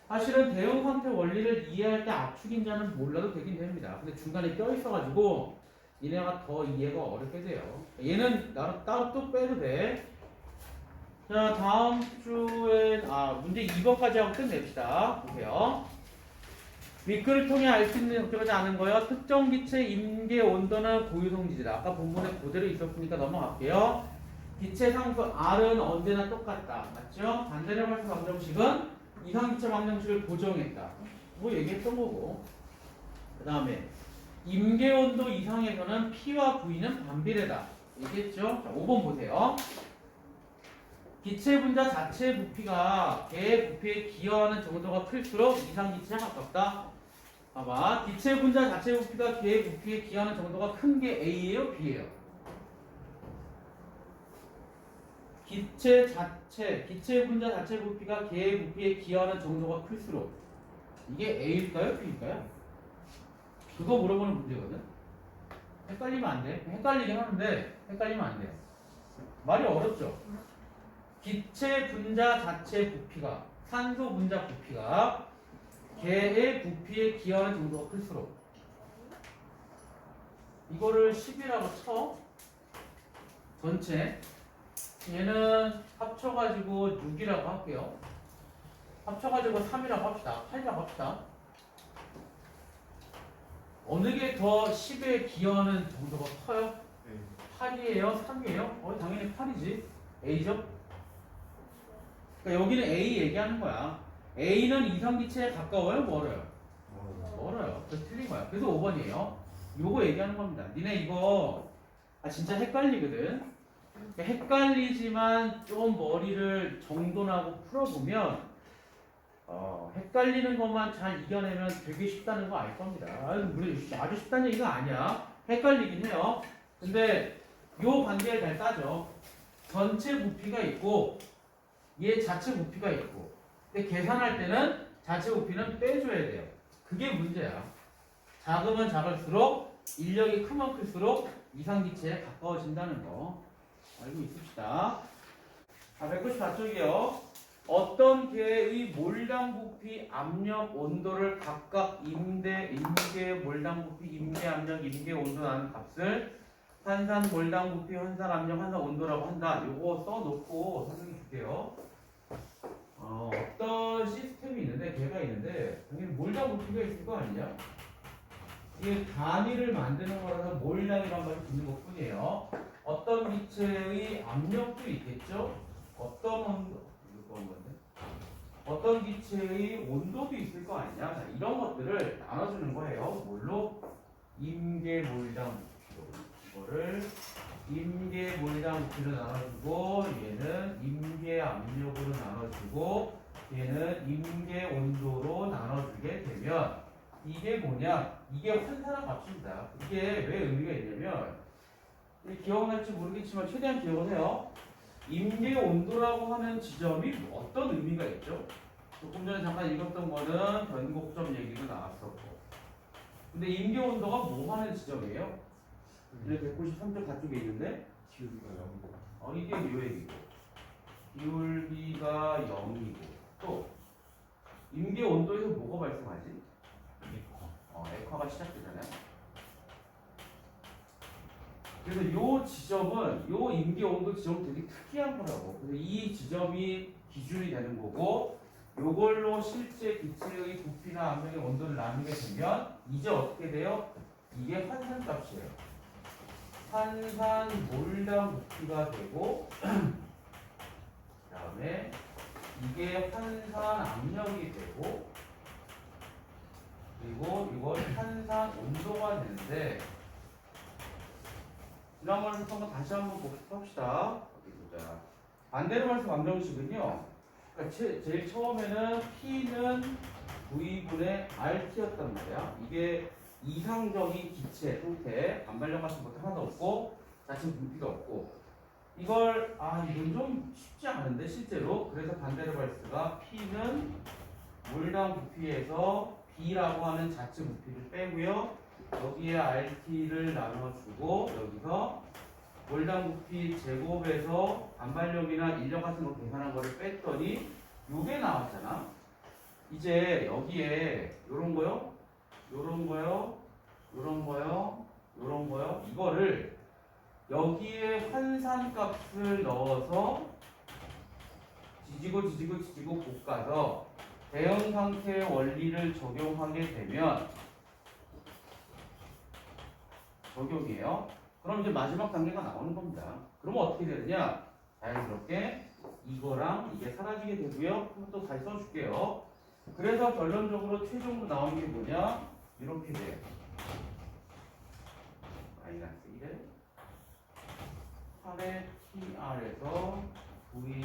사실은 대응 상태 원리를 이해할 때 압축인자는 몰라도 되긴 됩니다. 근데 중간에 껴있어가지고 얘네가 더 이해가 어렵게 돼요. 얘는 따로 또 빼도 돼. 자, 다음 주엔 문제 2번까지 하고 끝냅시다. 보세요. 윗글을 통해 알 수 있는 걱정하지 않은 거요. 특정 기체 임계 온도는 고유성질이다. 아까 본문에 그대로 있었으니까 넘어갈게요. 기체 상수 R은 언제나 똑같다. 맞죠? 반대로 발수 방정식은 이상기체 방정식을 고정했다. 뭐 얘기했던 거고. 그 다음에 임계 온도 이상에서는 P와 V는 반비례다. 얘기했죠? 자, 5번 보세요. 기체 분자 자체 부피가 개의 부피에 기여하는 정도가 클수록 이상기체에 가깝다. 봐봐. 기체 분자 자체 부피가 개의 부피에 기여하는 정도가 큰 게 A예요? B예요? 기체 분자 자체 부피가 개의 부피에 기여하는 정도가 클수록 이게 A일까요? B일까요? 그거 물어보는 문제거든. 헷갈리면 안 돼. 헷갈리긴 하는데 헷갈리면 안 돼요. 말이 어렵죠? 기체 분자 자체 부피가 산소 분자 부피가 개의 부피에 기여하는 정도가 클수록 이거를 10이라고 쳐. 전체 얘는 합쳐가지고 6이라고 할게요. 합쳐가지고 3이라고 합시다. 8이라고 합시다. 어느 게 더 10에 기여하는 정도가 커요? 8이에요? 3이에요? 당연히 8이지. A죠? 그러니까 여기는 A 얘기하는 거야. A는 이상기체에 가까워요? 멀어요? 멀어요. 그래서 틀린 거야. 그래서 5번이에요. 요거 얘기하는 겁니다. 니네 이거 진짜 헷갈리거든. 헷갈리지만 좀 머리를 정돈하고 풀어보면 헷갈리는 것만 잘 이겨내면 되게 쉽다는 거 알 겁니다. 물론 아주 쉽다는 얘기가 아니야. 헷갈리긴 해요. 근데 요 관계를 잘 따져. 전체 부피가 있고 얘 자체 부피가 있고. 근데 계산할 때는 자체 부피는 빼줘야 돼요. 그게 문제야. 작으면 작을수록 인력이 크면 클수록 이상기체에 가까워진다는 거 알고 있읍시다. 194쪽이요. 어떤 개의 몰당 부피, 압력, 온도를 각각 임계, 몰당 부피, 임계, 압력, 임계, 온도라는 값을 환산 몰당 부피, 환산 압력, 환산 온도라고 한다. 요거 써놓고 설명해 줄게요. 어떤 시스템이 있는데, 개가 있는데, 당연히 몰당 부피가 있을 거 아니냐? 이게 단위를 만드는 거라서 몰당이라는 말이 붙는 것 뿐이에요. 어떤 기체의 압력도 있겠죠? 어떤 온도, 이거 건데? 어떤 기체의 온도도 있을 거 아니냐? 자, 이런 것들을 나눠주는 거예요. 뭘로? 임계 몰당 부피로. 이거를 임계 몰당 부피로 나눠주고, 얘는 임계 압력으로 나눠주고, 얘는 임계 온도로 나눠주게 되면 이게 뭐냐? 이게 환산한 값입니다. 이게 왜 의미가 있냐면 기억날지 모르겠지만 최대한 기억을 해요. 임계 온도라고 하는 지점이 어떤 의미가 있죠? 조금 전에 잠깐 읽었던 거는 변곡점 얘기도 나왔었고. 근데 임계 온도가 뭐 하는 지점이에요? 193쪽 가쪽에 있는데 기울기가 0이고 이게 묘액이고 기울기가 0이고 또 임계 온도에서 뭐가 발생하지? 액화가 시작되잖아요. 그래서 요 지점은 요 임계 온도 지점 되게 특이한 거라고. 그래서 이 지점이 기준이 되는 거고 요걸로 실제 기체의 부피나 압력의 온도를 나누게 되면 이제 어떻게 돼요? 이게 환산 값이에요. 환산 몰당 부피가 되고 그다음에 이게 환산 압력이 되고 그리고 이걸 환산 온도가 되는데 지난번에 했던 거 다시 한번 복습합시다. 어디 보자. 반대로 말해서 방정식은요. 그러니까 제일 처음에는 P는 V분의 RT였단 말이야. 이게 이상적인 기체 형태, 반발력 같은 것도 하나도 없고 자체 부피도 없고 이걸 이건 좀 쉽지 않은데 실제로. 그래서 반대로 발수가 P는 몰당 부피에서 B라고 하는 자체 부피를 빼고요. 여기에 RT를 나눠주고 여기서 몰당 부피 제곱에서 반발력이나 인력 같은 거 계산한 거를 뺐더니 요게 나왔잖아. 이제 여기에 요런 거요, 요런 거요, 요런 거요, 요런 거요. 이거를 여기에 환산값을 넣어서 지지고 볶아서 대형 상태의 원리를 적용하게 되면 적용이에요. 그럼 이제 마지막 단계가 나오는 겁니다. 그러면 어떻게 되느냐? 자연스럽게 이거랑 이게 사라지게 되고요. 그럼 또 다시 써줄게요. 그래서 결론적으로 최종으로 나오는 게 뭐냐? 이렇게 돼요. 마이너스 1에 8의 TR에서 V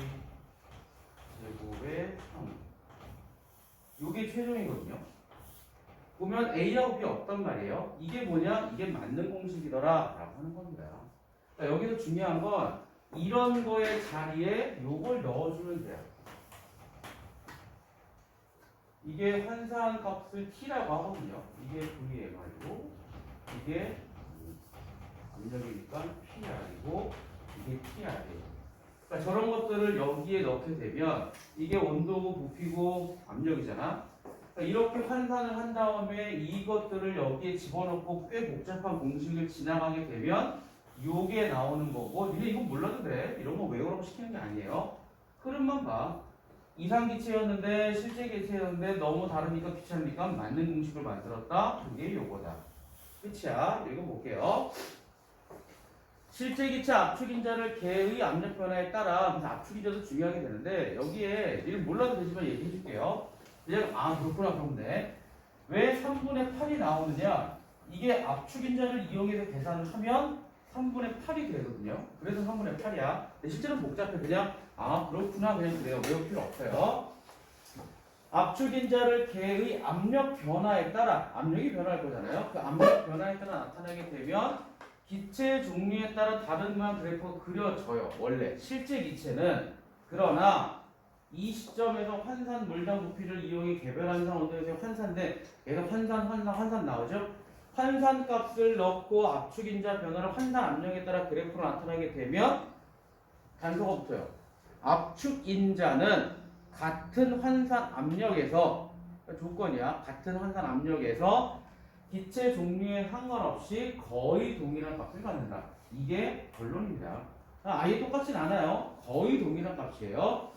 제곱의 3. 이게 최종이거든요. 보면 A하고 B 없단 말이에요. 이게 뭐냐? 이게 맞는 공식이더라 라고 하는 겁니다. 그러니까 여기서 중요한 건 이런 거의 자리에 요걸 넣어주면 돼요. 이게 환산 값을 T라고 하거든요. 이게 VMR이고 이게 압력이니까 PR이고 이게 TR이에요. 그러니까 저런 것들을 여기에 넣게 되면 이게 온도고 부피고 압력이잖아. 이렇게 환산을 한 다음에 이것들을 여기에 집어넣고 꽤 복잡한 공식을 지나가게 되면 요게 나오는 거고 니네 이건 몰라도 돼. 이런 거 외우라고 시키는 게 아니에요. 흐름만 봐. 이상기체였는데 실제 기체였는데 너무 다르니까 귀찮으니까 맞는 공식을 만들었다. 그게 요거다. 끝이야. 읽어볼게요. 실제 기체 압축인자를 개의 압력 변화에 따라 그래서 압축인자도 중요하게 되는데 여기에 니는 몰라도 되지만 얘기해 줄게요. 그냥 그렇구나 그러면 돼. 왜 3분의 8이 나오느냐? 이게 압축인자를 이용해서 계산을 하면 3분의 8이 되거든요. 그래서 3분의 8이야. 실제로 복잡해. 그냥 아 그렇구나 그냥 그래요. 외울 필요 없어요. 압축인자를 개의 압력 변화에 따라 압력이 변화할 거잖아요. 그 압력 변화에 따라 나타나게 되면 기체 종류에 따라 다른 모양 그래프가 그려져요. 원래 실제 기체는. 그러나 이 시점에서 환산 물량 부피를 이용해 개별 환산 온도에서 환산돼 계속 환산 나오죠. 환산 값을 넣고 압축인자 변화를 환산 압력에 따라 그래프로 나타나게 되면 단서가 붙어요. 압축인자는 같은 환산 압력에서 조건이야. 같은 환산 압력에서 기체 종류에 상관없이 거의 동일한 값을 갖는다. 이게 결론입니다. 아예 똑같진 않아요. 거의 동일한 값이에요.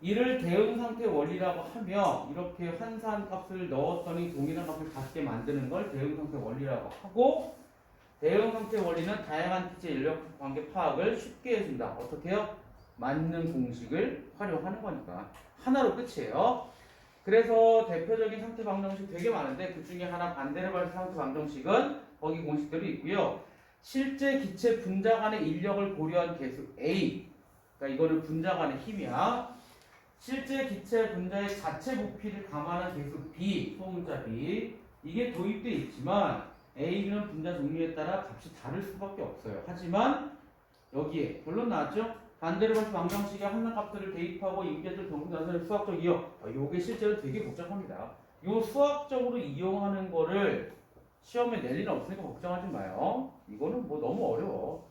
이를 대응 상태 원리라고 하며 이렇게 환산 값을 넣었더니 동일한 값을 갖게 만드는 걸 대응 상태 원리라고 하고 대응 상태 원리는 다양한 기체 인력 관계 파악을 쉽게 해준다. 어떻게 해요? 맞는 공식을 활용하는 거니까. 하나로 끝이에요. 그래서 대표적인 상태 방정식 되게 많은데 그 중에 하나 반대로 발생 상태 방정식은 거기 공식들이 있고요. 실제 기체 분자 간의 인력을 고려한 계수 A. 그러니까 이거는 분자 간의 힘이야. 실제 기체 분자의 자체 부피를 감안한 계수 B, 소문자 B. 이게 도입되어 있지만 A, B는 분자 종류에 따라 값이 다를 수밖에 없어요. 하지만 여기에 결론 나왔죠? 반대로 발생 방정식의 함량값들을 대입하고 인계들 경우 나서는 수학적 이용. 요게 실제로 되게 복잡합니다. 요 수학적으로 이용하는 거를 시험에 낼 일은 없으니까 걱정하지 마요. 이거는 뭐 너무 어려워.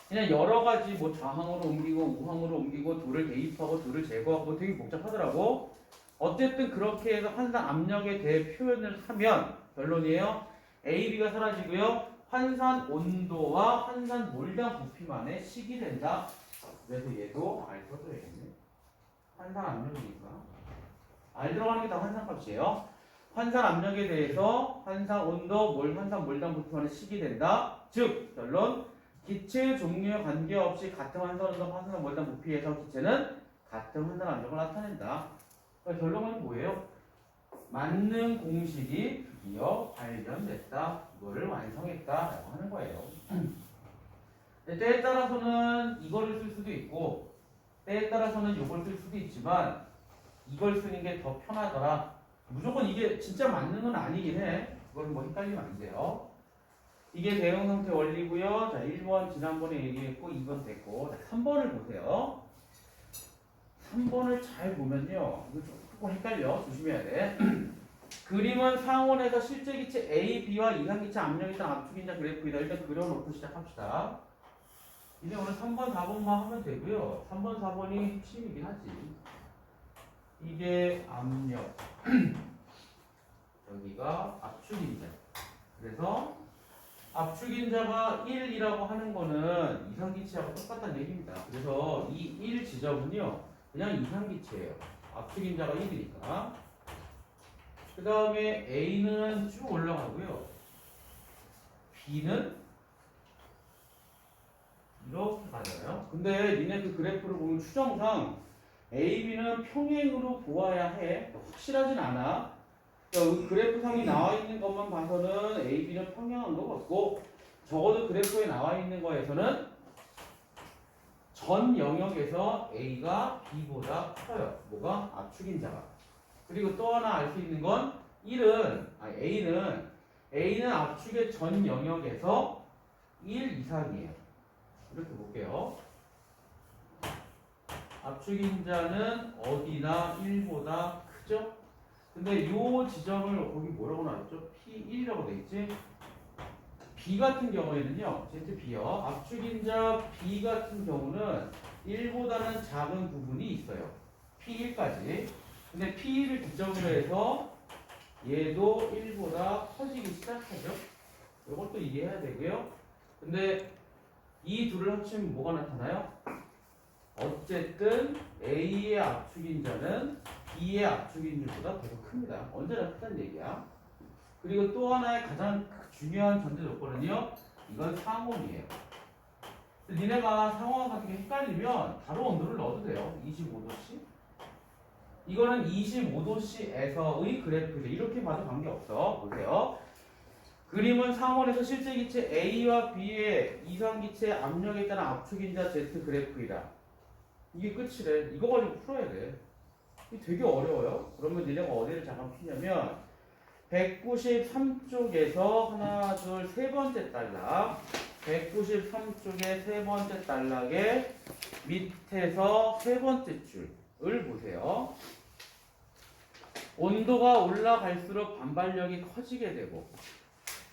그냥 여러 가지 뭐 좌항으로 옮기고 우항으로 옮기고 둘을 대입하고 둘을 제거하고 뭐 되게 복잡하더라고. 어쨌든 그렇게 해서 환산 압력에 대해 표현을 하면 결론이에요. A, B가 사라지고요. 환산 온도와 환산 몰량 부피만의 식이 된다. 그래서 얘도 R 써줘야겠네. 환산 압력이니까. R 들어가는 게 다 환산값이에요. 환산 압력에 대해서 환산 온도, 환산 몰량 부피만의 식이 된다. 즉 결론 기체 종류에 관계없이 같은 환산 온도, 환산 몰량 부피에서 기체는 같은 환산 압력을 나타낸다. 그러니까 결론은 뭐예요? 맞는 공식이 드디어 발견됐다. 이거를 완성했다라고 하는 거예요. 때에 따라서는 이거를 쓸 수도 있고 때에 따라서는 이걸 쓸 수도 있지만 이걸 쓰는 게 더 편하더라. 무조건 이게 진짜 맞는 건 아니긴 해. 그걸 뭐 헷갈리면 안 돼요. 이게 대응 상태 원리고요. 자, 1번 지난번에 얘기했고 2번 됐고 자, 3번을 보세요. 3번을 잘 보면요. 이거 조금 헷갈려. 조심해야 돼. 그림은 상온에서 실제 기체 A, B와 이상기체 압력에 따른 압축인자 그래프이다. 일단 그려놓고 시작합시다. 이제 오늘 3번, 4번만 하면 되고요. 3번, 4번이 핵심이긴 하지. 이게 압력. 여기가 압축인자. 그래서 압축인자가 1이라고 하는 거는 이상기체하고 똑같다는 얘기입니다. 그래서 이 1 지점은요. 그냥 이상기체예요. 압축인자가 1이니까. 그 다음에 A는 쭉 올라가고요. B는 이렇게 가잖아요. 근데 니네 그 그래프를 보면 추정상 A, B는 평행으로 보아야 해. 확실하진 않아. 그러니까 그래프상에 나와 있는 것만 봐서는 A, B는 평행한 것 같고 적어도 그래프에 나와 있는 거에서는 전 영역에서 A가 B보다 커요. 뭐가? 압축인자가. 그리고 또 하나 알 수 있는 건 A는 압축의 전 영역에서 1 이상이에요. 이렇게 볼게요. 압축인자는 어디나 1보다 크죠? 근데 이 지점을 거기 뭐라고 나왔죠? P1이라고 돼 있지? B 같은 경우에는요. ZB요. 압축인자 B 같은 경우는 1보다는 작은 부분이 있어요. P1까지. 근데 P1을 기점으로 해서 얘도 1보다 커지기 시작하죠. 이것도 이해해야 되고요. 근데 이 둘을 합치면 뭐가 나타나요? 어쨌든 A의 압축인자는 B의 압축인자보다 더 큽니다. 언제나 크다는 얘기야. 그리고 또 하나의 가장 중요한 전제 조건은요. 이건 상온이에요. 니네가 상온 같은 게 헷갈리면 바로 온도를 넣어도 돼요. 25도씨. 이거는 25도씨에서의 그래프죠. 이렇게 봐도 관계없어. 보세요. 그림은 상온에서 실제 기체 A와 B의 이상 기체 압력에 따른 압축인자 Z 그래프이다. 이게 끝이래. 이거 가지고 풀어야 돼. 이게 되게 어려워요. 그러면 니네가 어디를 잠깐 피냐면 193쪽에서 하나, 둘, 세 번째 단락 193쪽의 세 번째 단락의 밑에서 세 번째 줄을 보세요. 온도가 올라갈수록 반발력이 커지게 되고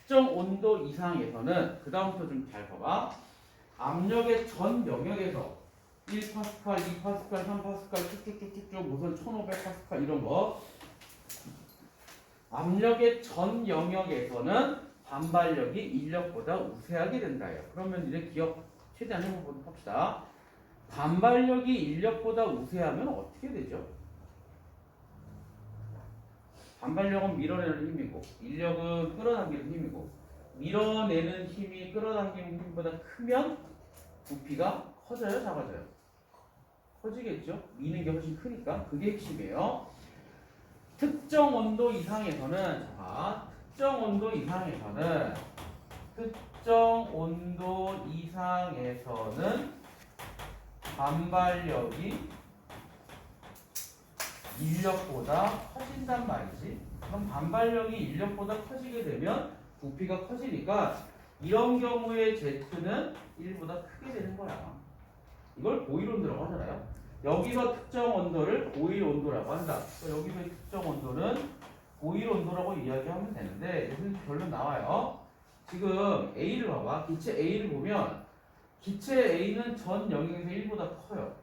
특정 온도 이상에서는 그 다음부터 좀 잘 봐봐. 압력의 전 영역에서 1파스칼, 2파스칼, 3파스칼 쭉쭉쭉쭉 무슨 1500파스칼 이런 거 압력의 전 영역에서는 반발력이 인력보다 우세하게 된다요. 그러면 이제 기억 최대한 해보도록 합시다. 반발력이 인력보다 우세하면 어떻게 되죠? 반발력은 밀어내는 힘이고 인력은 끌어당기는 힘이고 밀어내는 힘이 끌어당기는 힘보다 크면 부피가 커져요? 작아져요? 커지겠죠? 미는 게 훨씬 크니까 그게 핵심이에요. 특정 온도 이상에서는 반발력이 인력보다 커진단 말이지. 그럼 반발력이 인력보다 커지게 되면 부피가 커지니까 이런 경우에 Z는 1보다 크게 되는 거야. 이걸 고일 온도라고 하잖아요. 여기서 특정 온도를 고일 온도라고 한다. 여기서의 특정 온도는 고일 온도라고 이야기하면 되는데 무슨 결론 나와요. 지금 A를 봐봐. 기체 A를 보면 기체 A는 전 영역에서 1보다 커요.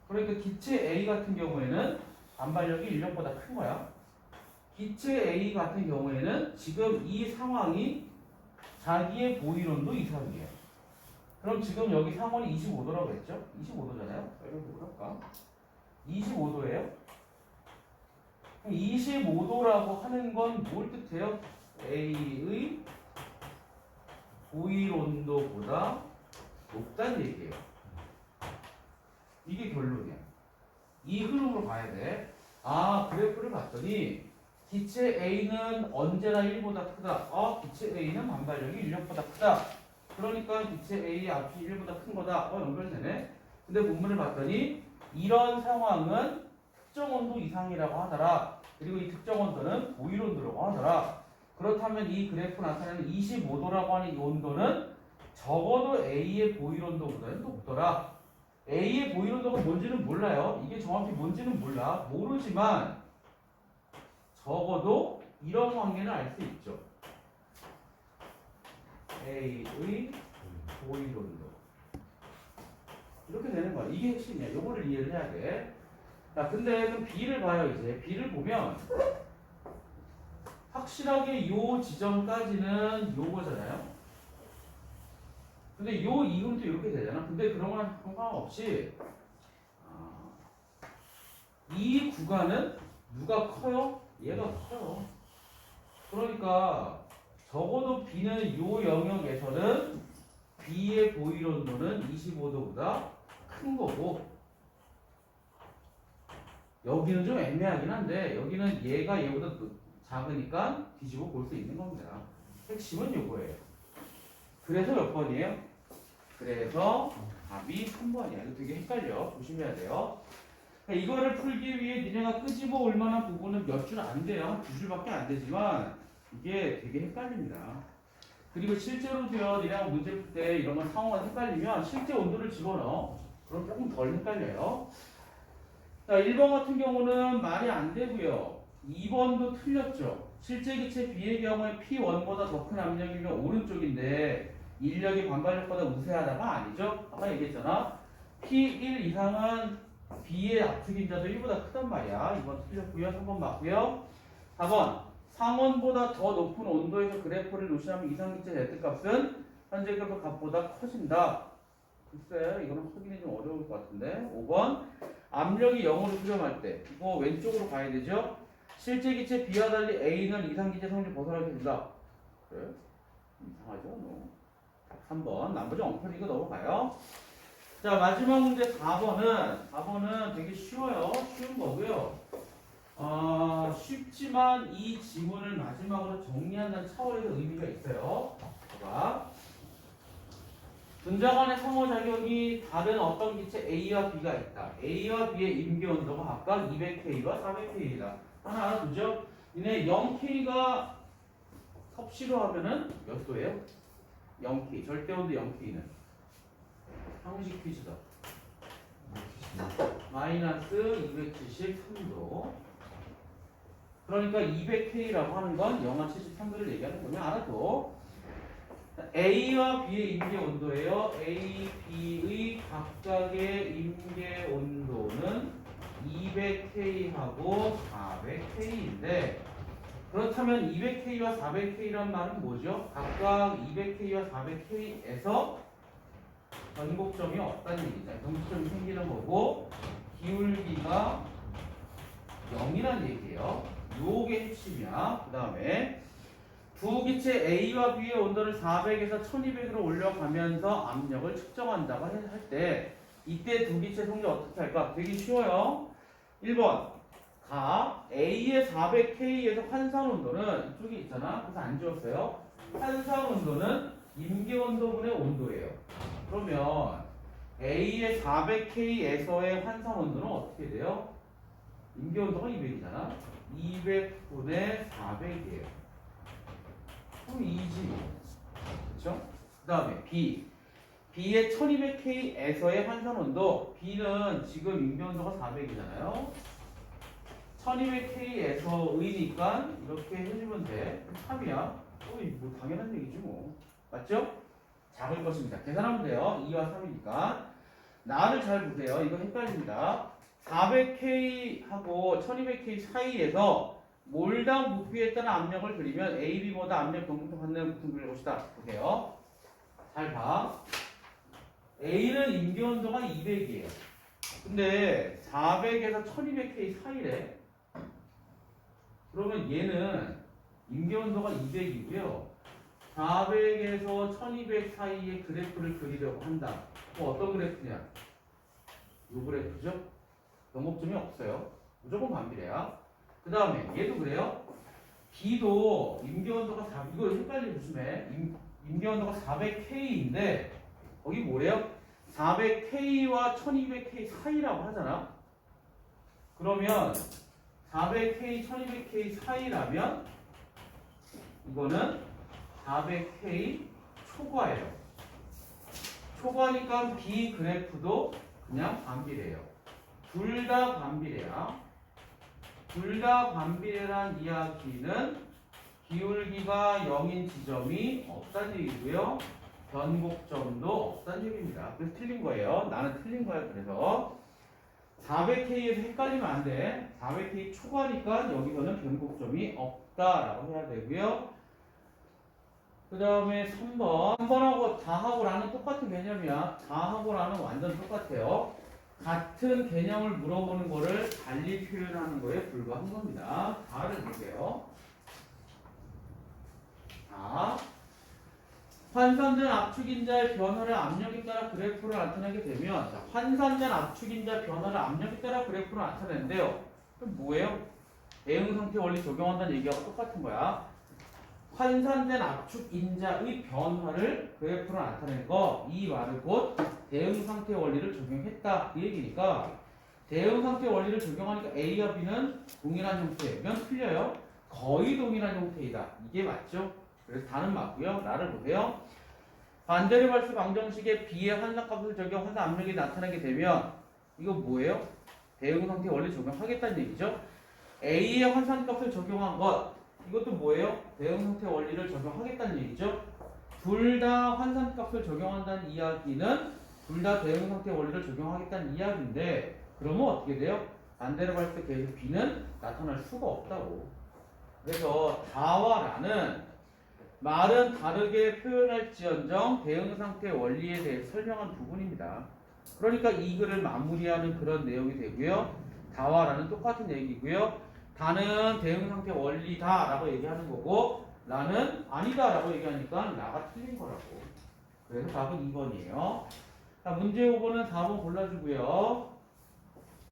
그러니까 기체 A 같은 경우에는 반발력이 인력보다 큰 거야. 기체 A 같은 경우에는 지금 이 상황이 자기의 고일 온도 이상이에요. 그럼 지금 여기 상온이 25도라고 했죠? 25도잖아요? 여기 뭐랄까? 25도예요? 25도라고 하는 건 뭘 뜻해요? A의 고일 온도보다 높다는 얘기예요. 이게 결론이야. 이 흐름으로 가야 돼. 아, 그래프를 봤더니 기체 A는 언제나 1보다 크다. 기체 A는 반발력이 1력보다 크다. 그러니까 기체 A 앞이 1보다 큰 거다. 연결되네. 근데 본문을 봤더니 이런 상황은 특정 온도 이상이라고 하더라. 그리고 이 특정 온도는 고일 온도라고 하더라. 그렇다면 이 그래프 나타내는 25도라고 하는 이 온도는 적어도 A의 고일 온도보다는 높더라. A의 고일 온도가 뭔지는 몰라요. 이게 정확히 뭔지는 몰라. 모르지만 적어도 이런 관계는 알 수 있죠. A의 고일 온도. 이렇게 되는 거야. 이게 핵심이야. 요거를 이해를 해야 돼. 자, 근데 그럼 B를 봐요, 이제. B를 보면 확실하게 요 지점까지는 요거잖아요. 근데 요 이음도 이렇게 되잖아. 근데 그런 거랑 상관없이 이 구간은 누가 커요? 얘가 커요. 그러니까 적어도 B는 요 영역에서는 B의 고일 온도는 25도보다 큰 거고 여기는 좀 애매하긴 한데 여기는 얘가 얘보다 작으니까 뒤집어 볼 수 있는 겁니다. 핵심은 요거예요. 그래서 몇 번이에요? 그래서 답이 3번이야. 이거 되게 헷갈려. 조심해야 돼요. 그러니까 이거를 풀기 위해 니네가 끄집어 올 만한 부분은 몇 줄 안 돼요. 한 두 줄밖에 안 되지만 이게 되게 헷갈립니다. 그리고 실제로도요, 니네가 문제 풀 때 이런 건 상호가 헷갈리면 실제 온도를 집어넣어. 그럼 조금 덜 헷갈려요. 자, 1번 같은 경우는 말이 안 되고요. 2번도 틀렸죠. 실제 기체 B의 경우에 P1보다 더 큰 압력이면 오른쪽인데 인력이 반발력보다 우세하다가 아니죠. 아까 얘기했잖아. P1 이상은 B의 압축인자도 1보다 크단 말이야. 2번 틀렸고요. 3번 맞고요. 4번 상온보다 더 높은 온도에서 그래프를 놓시면 이상기체 Z값은 현재 그래프 값보다 커진다. 글쎄 이거는 확인이 좀 어려울 것 같은데. 5번 압력이 0으로 수렴할 때 이거 왼쪽으로 가야 되죠. 실제 기체 B와 달리 A는 이상기체 성질 벗어나게 된다. 그래? 이상하죠? 뭐. 3번 나머지 엉터리가 넘어가요. 자, 마지막 문제 4번은 되게 쉬워요. 쉬운 거고요. 쉽지만 이 지문을 마지막으로 정리한다는 차원에서 의미가 있어요. 봐봐. 분자간의 상호작용이 다른 어떤 기체 A와 B가 있다. A와 B의 임계온도가 각각 200K와 400K이다. 하나 알아두죠? 이네 0K가 섭씨로 하면은 몇 도예요? 0K. 절대온도 0K는 상식 퀴즈다. 마이너스 273도. 그러니까 200K라고 하는 건 영하 73도를 얘기하는 거면 알아도 A와 B의 임계 온도예요. A, B의 각각의 임계 온도는 200K하고 400K인데 그렇다면 200K와 400K란 말은 뭐죠? 각각 200K와 400K에서 변곡점이 없다는 얘기죠. 변곡점이 생기는 거고 기울기가 0이라는 얘기예요. 요게 핵심이야. 그 다음에 두 기체 A와 B의 온도를 400에서 1200으로 올려가면서 압력을 측정한다고 할 때 이때 두 기체 성질 어떻게 할까? 되게 쉬워요. 1번 가 A의 400K에서 환산 온도는 이쪽에 있잖아. 그래서 안 지웠어요. 환산 온도는 임계 온도분의 온도예요. 그러면 A의 400K에서의 환산 온도는 어떻게 돼요? 임계 온도가 200이잖아. 200분의 400이에요. 그럼 2지. 그렇죠? 그 다음에 B. B의 1200K에서의 환산 온도. B는 지금 임계 온도가 400이잖아요. 1200K에서의니까 이렇게 해주면 돼. 3이야. 뭐 당연한 얘기지 뭐. 맞죠? 작을 것입니다. 계산하면 돼요. 2와 3이니까. 나를 잘 보세요. 이거 헷갈립니다. 400K하고 1200K 사이에서 몰당 부피에 따른 압력을 그리면 AB보다 압력 경부터 받는 부품 그릴 것이다. 보세요. 잘 봐. A는 임계 온도가 200이에요. 근데 400에서 1200K 사이래. 그러면 얘는 임계 온도가 200이고요. 400에서 1200 사이의 그래프를 그리려고 한다. 어떤 그래프냐? 이 그래프죠? 변곡점이 없어요. 무조건 반비례야. 그 다음에 얘도 그래요. B도 임계온도가 4, 이거 헷갈리면 조심해. 임계온도가 400K인데 거기 뭐래요? 400K와 1200K 사이라고 하잖아. 그러면 400K, 1200K 사이라면 이거는 400K 초과예요. 초과니까 B 그래프도 그냥 반비례예요. 둘 다 반비례야. 둘 다 반비례란 이야기는 기울기가 0인 지점이 없다는 얘기고요. 변곡점도 없다는 얘기입니다. 그래서 틀린 거예요. 나는 틀린 거야. 그래서 400K에서 헷갈리면 안 돼. 400K 초과니까 여기서는 변곡점이 없다라고 해야 되고요. 그 다음에 3번. 3번하고 다하고 라는 똑같은 개념이야. 다하고 라는 완전 똑같아요. 같은 개념을 물어보는 거를 달리 표현하는 거에 불과한 겁니다. 다를 볼게요. 자, 환산된 압축인자의 변화를 압력에 따라 그래프를 나타내게 되면 자, 환산된 압축인자 변화를 압력에 따라 그래프를 나타내는데요. 그럼 뭐예요? 대응상태 원리 적용한다는 얘기하고 똑같은 거야. 환산된 압축인자의 변화를 그래프로 나타내는 거, 이 말을 곧 대응상태 원리를 적용했다 그 얘기니까 대응상태 원리를 적용하니까 A와 B는 동일한 형태면 틀려요. 거의 동일한 형태이다. 이게 맞죠? 그래서 다는 맞고요. 나를 보세요. 반대로 발수 방정식에 B의 환산값을 적용 환산 압력이 나타나게 되면 이거 뭐예요? 대응상태 원리 적용하겠다는 얘기죠. A의 환산값을 적용한 것 이것도 뭐예요? 대응상태 원리를 적용하겠다는 얘기죠. 둘 다 환산값을 적용한다는 이야기는 둘 다 대응상태 원리를 적용하겠다는 이야기인데 그러면 어떻게 돼요? 반대로 봤을 때 계속 B는 나타날 수가 없다고. 그래서 다와 라는 말은 다르게 표현할지언정 대응상태 원리에 대해 설명한 부분입니다. 그러니까 이 글을 마무리하는 그런 내용이 되고요. 다와 라는 똑같은 얘기고요. 다는 대응상태 원리다 라고 얘기하는 거고 라는 아니다 라고 얘기하니까 라가 틀린 거라고. 그래서 답은 2번이에요. 자, 문제 5번은 4번 골라주고요.